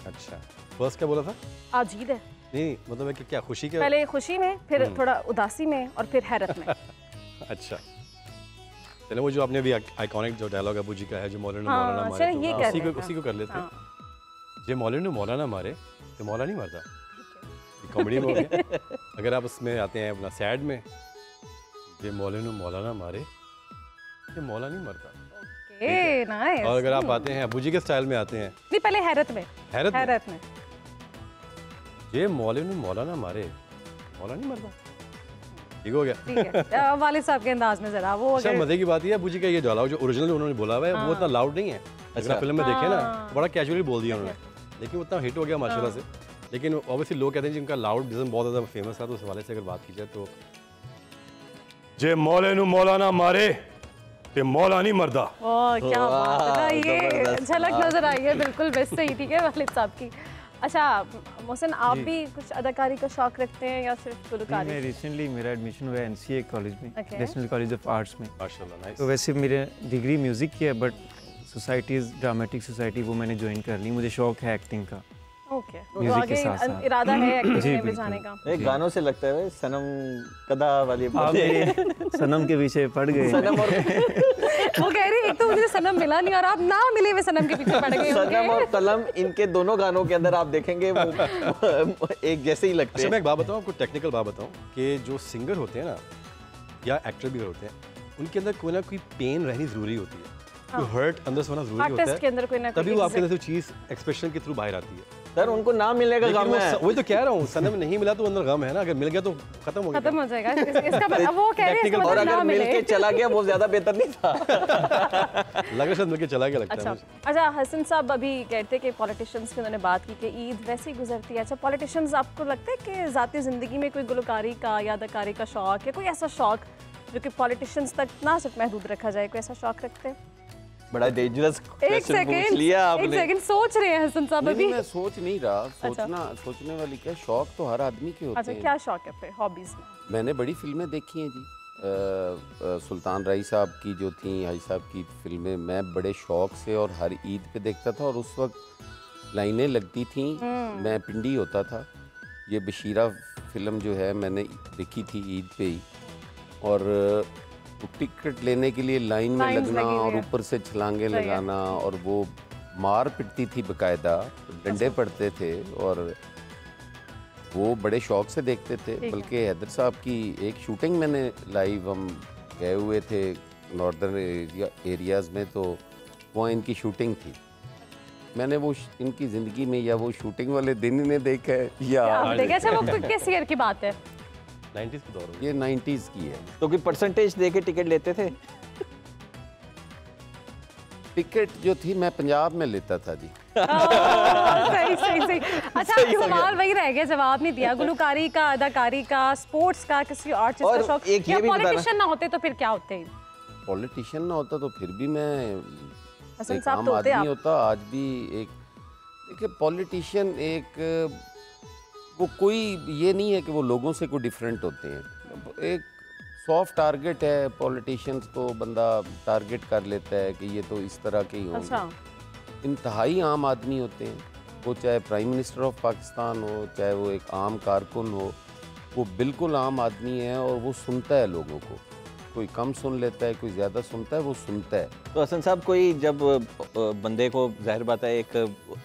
अच्छा फर्स्ट क्या बोला था? आज ईद है। नहीं मतलब है कि क्या खुशी के पहले खुशी में, फिर थोड़ा उदासी में और फिर हैरत में। अच्छा चलो वो जो आपने भी आइकॉनिक जो डायलॉग अबू जी का है, जो मौलाना मौलाना मारे, उसी को कर लेते हैं। जे मौलाना मौलाना मारे तो मौला नहीं मरता, कॉमेडी में हो गया। अगर आप उसमें आते हैं अपना सैड में, जे मौलाना मौलाना मारे ये मौला नहीं मरता। नाइस। और अगर आप आते हैं अबू जी के स्टाइल में आते हैं, नहीं पहले हैरत में, हैरत में ये मौलाना मारे मौला नहीं मरता, ठीक हो गया, ठीक है। वालिद साहब के अंदाज में जरा वो अच्छा मजे की बात ये है अबू जी का ये जो ओरिजिनल उन्होंने बोला हुआ है वो इतना लाउड नहीं है। अगर फिल्म में देखें ना बड़ा कैजुअली बोल दिया उन्होंने, लेकिन उतना हिट हो गया माशाल्लाह से। लेकिन ऑब्वियसली लोग कहते हैं जिनका लाउडिज्म बहुत ज़्यादा फेमस है, तो उस हवाले से अगर बात की जाए तो जे मौले नु मौलाना मारे ते मौला नहीं मरदा। ओह क्या बात है, ये झलक नजर आई है बिल्कुल बेस्ट सही, ठीक है वालिद साहब की। अच्छा मोहसिन, आप भी कुछ अदाकारी का शौक रखते हैं या सिर्फ गुलकारी? मैं रिसेंटली मेरा एडमिशन हुआ है एनसीए कॉलेज में, नेशनल कॉलेज ऑफ आर्ट्स में। माशाल्लाह नाइस। तो वैसे मेरे डिग्री म्यूजिक की है, बट सोसाइटीज़ ड्रामेटिक सोसाइटी वो मैंने ज्वाइन कर ली, मुझे शौक है एक्टिंग का। ओके, तो आगे इरादा है एक्टिंग में जाने का? एक गानों से लगता है सनम कदा वाली बात सनम के पीछे पड़ गए। सनम और वो कह रही एक तो मुझे सनम मिला नहीं और आप ना मिले हुए सनम के पीछे पड़ गए। सनम और कलम, इनके दोनों गानों के अंदर आप देखेंगे वो एक जैसे ही लगते हैं। मैं एक बात बताऊं आपको, टेक्निकल बात बताऊं कि जो सिंगर होते हैं ना या एक्टर भी होते हैं, उनके अंदर कोई ना कोई पेन रहनी जरूरी होती है, कोई हर्ट अंदर से होना जरूरी होता है, तभी वो आपके अंदर से चीज एक्सप्रेशन के थ्रू बाहर आती है। सर उनको ना मिलने का गम है, वही तो कह रहा हूँ, सनम नहीं मिला तो अंदर गम है ना, अगर मिल गया तो खत्म हो जाएगा इसका। वो कह रहे हैं और अगर मिल के चला गया वो ज्यादा बेहतर नहीं था। लग रहा मिल के चला गया लगता है। अच्छा हसन साहब अभी कहते कि पॉलिटिशियंस की उन्होंने बात की कि ईद वैसे ही गुजरती है। अच्छा पॉलिटिशियंस आपको लगता है कि ज़ाती ज़िंदगी में कोई गुलकारी का या अदाकारी का शौक है, कोई ऐसा शौक जो कि पॉलिटिशियंस तक ना सिर्फ महदूद रखा जाए, कोई ऐसा शौक रखते हैं? बड़ा डेंजरस क्वेश्चन पूछ लिया आपने। एक सेकंड सोच रहे हैं हसन साहब अभी? मैं सोच नहीं रहा, सोचने वाली क्या, शौक तो हर आदमी के होते हैं। अच्छा क्या शौक है फिर हॉबीज में? मैंने बड़ी फिल्में देखी हैं जी, सुल्तान राई साहब की जो थी, हाजी साहब की फिल्में मैं बड़े शौक से और हर ईद पे देखता था, और उस वक्त लाइनें लगती थी, मैं पिंडी होता था। ये बशीरा फिल्म जो है मैंने देखी थी ईद पे ही, और टिकट लेने के लिए लाइन में लगना और ऊपर से छलांगे लगाना, और वो मार पिटती थी बकायदा, डंडे पड़ते थे, और वो बड़े शौक से देखते थे। बल्कि हैदर साहब की एक शूटिंग मैंने लाइव, हम गए हुए थे नॉर्दर्न एरियाज़ में, तो वहाँ इनकी शूटिंग थी। मैंने वो इनकी ज़िंदगी में या वो शूटिंग वाले दिन इन्हें देखा है या अच्छा वो किस ईयर की बात है? 90s की दौर, ये 90s की है। तो कोई परसेंटेज दे के टिकट लेते थे? टिकट जो थी मैं पंजाब में लेता था जी। सही। अच्छा सवाल वही रह गया, जवाब नहीं दिया। गुलकारी का, अदाकारी का, स्पोर्ट्स का, किसी और चीज का शौक? या पॉलिटिशियन ना होते तो फिर क्या होते? पॉलिटिशियन ना होता तो फिर भी मैं एक आम आदमी होता। आज भी एक देखिए पॉलिटिशियन एक वो कोई ये नहीं है कि वो लोगों से कोई डिफरेंट होते हैं। एक सॉफ्ट टारगेट है, पॉलिटिशियंस को बंदा टारगेट कर लेता है कि ये तो इस तरह के ही होंगे। अच्छा। इंतहाई आम आदमी होते हैं, वो चाहे प्राइम मिनिस्टर ऑफ पाकिस्तान हो, चाहे वो एक आम कारकुन हो, वो बिल्कुल आम आदमी है और वो सुनता है लोगों को। कोई कम सुन लेता है, कोई ज़्यादा सुनता है, वो सुनता है। तो हसन साहब कोई जब बंदे को, जाहिर बात है एक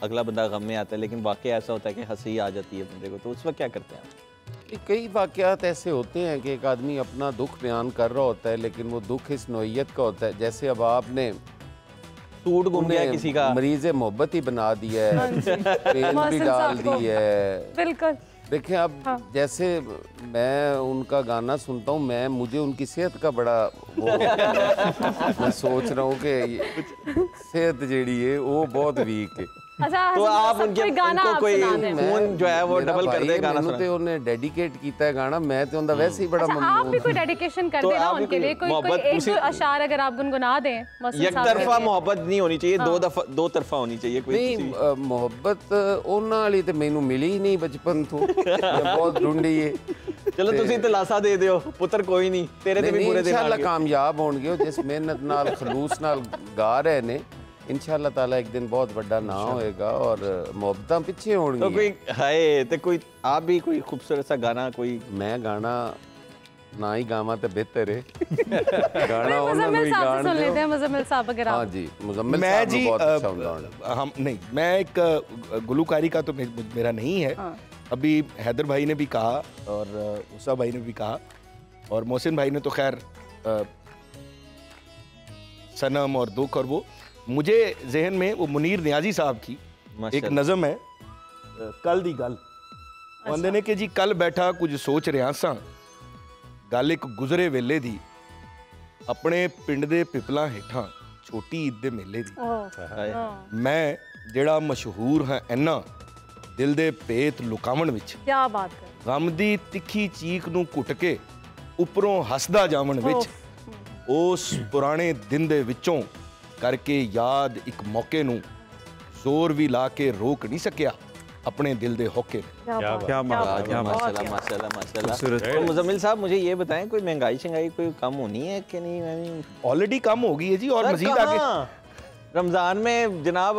अगला बंदा गम में आता है, लेकिन वाकया ऐसा होता है कि हंसी आ जाती है बंदे को, तो उस वक्त क्या करते हैं? कई वाकयात ऐसे होते हैं कि एक आदमी अपना दुख बयान कर रहा होता है, लेकिन वो दुख इस नौइयत का होता है, जैसे अब आपने सूट गुम गया किसी का, मरीज़ मोहब्बत ही बना दिया है, पेन भी डाल दी है। बिल्कुल। देखें अब जैसे मैं उनका गाना सुनता हूँ, मुझे उनकी सेहत का बड़ा वो मैं सोच रहा हूँ कि सेहत जेड़ी है वो बहुत वीक है। अच्छा, तो आप उनके गाना कोई फोन जो है वो डबल कर दे गाना सुना। तो उन्हें डेडिकेट कीता है गाना, मैं तो उनका वैसे ही बड़ा मम्मी। आप भी कोई डेडिकेशन कर देना उनके लिए, कोई एक दो अशार अगर आप गुनगुना दें। एक तरफा मोहब्बत नहीं होनी चाहिए, दो तरफा होनी चाहिए। कोई नहीं मोहब्बत उन्हां वाली ते मैनू मिली ही नहीं बचपन तो, बहुत ढूंढी है। चलो तुसी तलाशा दे दियो पुत्र, कोई नहीं तेरे ते भी पूरे दिन इंशाल्लाह कामयाब होणगे। जिस मेहनत नाल खलूस नाल गा रहे ने, इंशाल्लाह ताला एक दिन बहुत बड़ा ना होएगा और मोहब्बतां पीछे होणगी। तो कोई है ते कोई आप भी कोई खूबसूरत सा गाना कोई? मैं गाना ना ही गावा तो बेहतर है। गाना मुज़म्मिल साहब से सुन लेते हैं। मुज़म्मिल साहब अगर आप। हाँ जी, मुज़म्मिल साहब जी बहुत अच्छा गाना। हम नहीं, मैं एक गुलकारी का तो मेरा नहीं है। अभी हैदर भाई ने भी कहा और उसा भाई ने भी कहा और मोहसिन भाई ने तो खैर सनम और दुख। और वो मुझे जहन में वो मुनीर नियाजी साहब की एक नज़म है, कल दी गल। कहते ने कि जी कल बैठा कुछ सोच रहा सा, गल एक गुजरे वेले दी, अपने पिंड दे पिपलां हेठां छोटी ईद दे मेले दी। मैं जेड़ा मशहूर हाँ इन्ना दिल दे पेत लुकावन विच, क्या बात है, गम दी तिखी चीख नूं घुट के उपरों हसदा जावन विच, उस पुराने दिन दे विचों करके याद एक मौके नूं जोर भी ला के रोक नहीं सकिया अपने दिल दे होके। क्या माशाल्लाह माशाल्लाह माशाल्लाह। मुजम्मिल साहब मुझे ये बताएं, कोई महंगाई शंगाई कोई कम होनी है कि नहीं? ऑलरेडी कम हो गई है जी, और मजीद आगे। रमज़ान में जनाब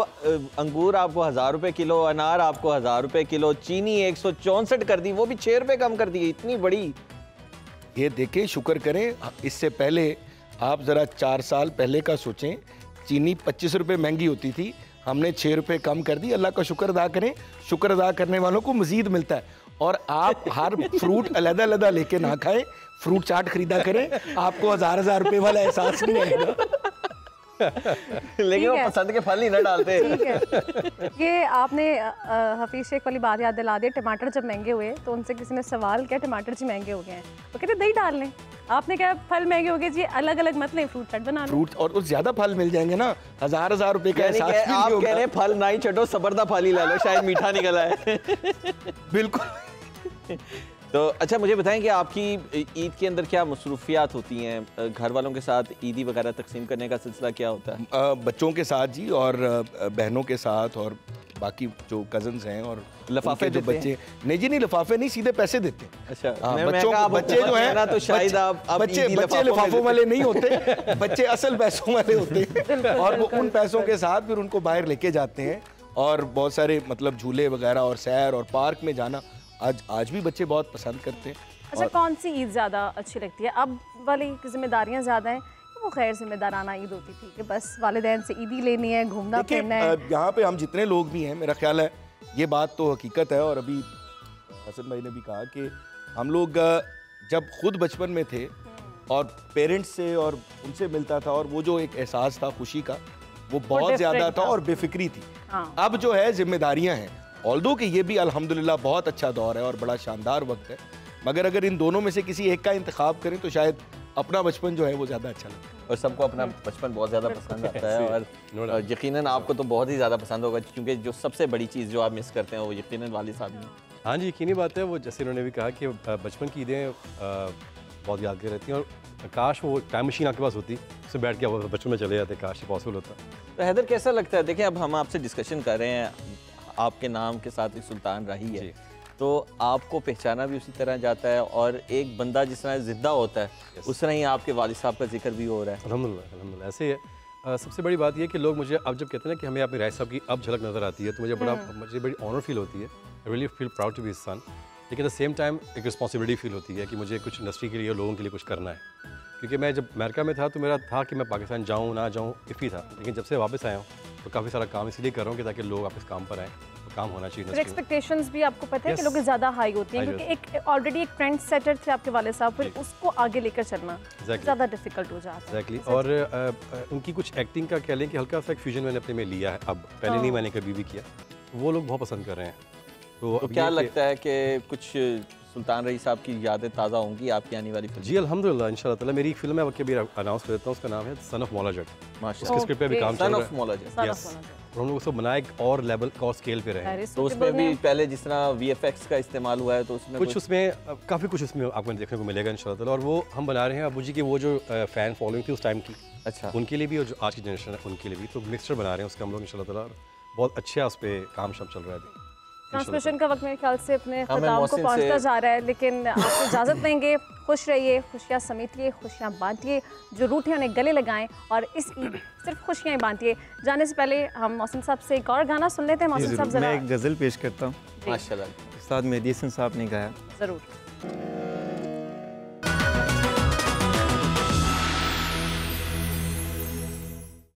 अंगूर आपको 1000 रुपए किलो, अनार आपको 1000 रुपए किलो, चीनी 164 कर दी, वो भी 6 रुपए कम कर दी, इतनी बड़ी। ये देखें, शुक्र करें। इससे पहले आप ज़रा 4 साल पहले का सोचें, चीनी 25 रुपए महंगी होती थी, हमने 6 रुपए कम कर दी। अल्लाह का शुक्र अदा करें, शुक्र अदा करने वालों को मजीद मिलता है। और आप हर फ्रूट अलग अलग लेके ना खाएं, फ्रूट चाट खरीदा करें, आपको 1000 रुपए वाला एहसास नहीं आएगा। लेकिन वो पसंद के फल ही ना डालते। ये आपने हफीज शेख वाली बात याद दिला दी। टमाटर जब महंगे हुए तो उनसे किसी ने सवाल किया, टमाटर जी महंगे हो गए हैं, तो कहते दही डाल लें। आपने कहा फल महंगे हो गए जी, अलग अलग मत लें, फ्रूट चाट बना लें। फ्रूट और ज्यादा फल मिल जाएंगे ना, 1000 रुपए का एहसास नहीं होगा। आप कह रहे हैं फल ना ही छटो, सबरदा फल ही ला लो, शायद मीठा निकला है। बिल्कुल। तो अच्छा मुझे बताएं कि आपकी ईद के अंदर क्या मसरूफियात होती हैं? घर वालों के साथ ईदी वगैरह तकसीम करने का सिलसिला क्या होता है? बच्चों के साथ जी, और बहनों के साथ, और बाकी जो कजन्स हैं, और लिफाफे जो बच्चे नहीं जी, नहीं लिफाफे नहीं, सीधे पैसे देते हैं। अच्छा, बच्चे जो हैं ना, तो शायद बच्चे लिफाफों वाले नहीं होते, बच्चे असल पैसों वाले होते हैं। और वो उन पैसों के साथ फिर उनको बाहर लेके जाते हैं, और बहुत सारे मतलब झूले वगैरह और सैर और पार्क में जाना आज भी बच्चे बहुत पसंद करते हैं। अच्छा, कौन सी ईद ज़्यादा अच्छी लगती है? अब वाली जिम्मेदारियाँ ज़्यादा हैं, वो खैर जिम्मेदाराना ईद होती थी कि बस वालिदैन से ईदी लेनी है, घूमना फिरना है। यहाँ पे हम जितने लोग भी हैं, मेरा ख्याल है ये बात तो हकीकत है। और अभी हसन भाई ने भी कहा कि हम लोग जब खुद बचपन में थे और पेरेंट्स से और उनसे मिलता था, और वो जो एक एहसास था खुशी का, वो बहुत ज़्यादा था और बेफिक्री थी। अब जो है जिम्मेदारियाँ हैं, ऑल्दो कि ये भी अल्हम्दुलिल्लाह बहुत अच्छा दौर है और बड़ा शानदार वक्त है, मगर अगर इन दोनों में से किसी एक का इंतखाब करें तो शायद अपना बचपन जो है वो ज़्यादा अच्छा लगता है। और सबको अपना बचपन बहुत ज़्यादा पसंद आता है, और यकीनन आपको तो बहुत ही ज़्यादा पसंद होगा, क्योंकि जो सबसे बड़ी चीज़ जो आप मिस करते हैं वो यकीनन वालिद साहब ने। हाँ जी, यकीनी बात है। वो जैसे उन्होंने भी कहा कि बचपन की ईदें बहुत यादगार रहती हैं, और काश वो टाइम मशीन आपके पास होती, उसमें बैठ के आप बचपन में चले जाते, काश ये पॉसिबल होता। तो हैदर कैसा लगता है? देखिए, अब हम आपसे डिस्कशन कर रहे हैं, आपके नाम के साथ एक सुल्तान रही है, तो आपको पहचाना भी उसी तरह जाता है, और एक बंदा जिस तरह जिंदा होता है उस तरह ही आपके वालिद साहब का जिक्र भी हो रहा है। अल्हम्दुलिल्लाह ऐसे ही है। सबसे बड़ी बात यह कि लोग मुझे अब जब कहते हैं ना कि हमें अपने राय साहब की अब झलक नज़र आती है, तो मुझे बड़ी ऑनर फील होती है। I really feel proud to be his son. लेकिन एट द सेम टाइम एक रिस्पॉन्सिबिलिटी फील होती है कि मुझे कुछ इंडस्ट्री के लिए, लोगों के लिए कुछ करना है। क्योंकि मैं जब अमेरिका में था तो मेरा था कि मैं पाकिस्तान जाऊँ ना जाऊँ, इफ़ी था। लेकिन जब से वापस आया हूँ तो काफ़ी सारा काम इसलिए कर रहा हूँ कि ताकि लोग वापस काम पर आएँ, काम होना चाहिए। एक्सपेक्टेशंस भी आपको पता है कि लोगों की ज़्यादा हाई होती हैं, क्योंकि एक ऑलरेडी एक ट्रेंड सेटर थे आपके वाले साहब, फिर उसको आगे लेकर चलना ज़्यादा डिफिकल्ट हो जाता है। एग्जैक्टली। और उनकी कुछ एक्टिंग का कह लें कि हल्का सा एक फ्यूजन मैंने अपने में लिया है, अब पहले नहीं मैंने कभी भी किया, वो लोग बहुत पसंद कर रहे हैं। तो क्या लगता है कि कुछ सुल्तान रही साहब की यादें ताज़ा होंगी आपकी आने वाली फिल्म? जी अल्हम्दुलिल्लाह, इंशाल्लाह ताला। मेरी एक फिल्म है, अभी अनाउंस कर देता हूँ, उसका नाम है सन ऑफ मौला जट। उसके स्क्रिप्ट पे भी काम चल रहा है। और हम लोग उसको बनाए एक और लेवल और स्केल पे रहे। तो उसमें भी पहले जिस तरह VFX का इस्तेमाल हुआ है, तो उसमें काफ़ी कुछ उसमें आपको देखने को मिलेगा इंशाल्लाह ताला। और वो हम बना रहे हैं अबू जी की वो जो फ़ैन फॉलोइंग थी उस टाइम की, अच्छा, उनके लिए भी, और जो आज की जनरेशन है उनके लिए भी, तो मिक्सचर बना रहे हैं उसका हम लोग इंशाल्लाह ताला। बहुत अच्छा उस पर काम शम चल रहा है अभी। ट्रांसमिशन का वक्त मेरे ख्याल से अपने ख़त्म को पहुंचता जा रहा है, लेकिन आपको इजाज़त देंगे। खुश रहिए, खुशियाँ समेटिए, खुशियाँ बांटिए, जो रूठे उन्हें गले लगाएं, और इस ईद सिर्फ खुशियाँ ही बांटिए। जाने से पहले हम मौसम साहब से एक और गाना सुन लेते हैं। मौसम साहब, मैं एक गज़ल पेश करता हूँ, माशाल्लाह, उस्ताद मेहदी हसन साहब ने गाया। ज़रूर।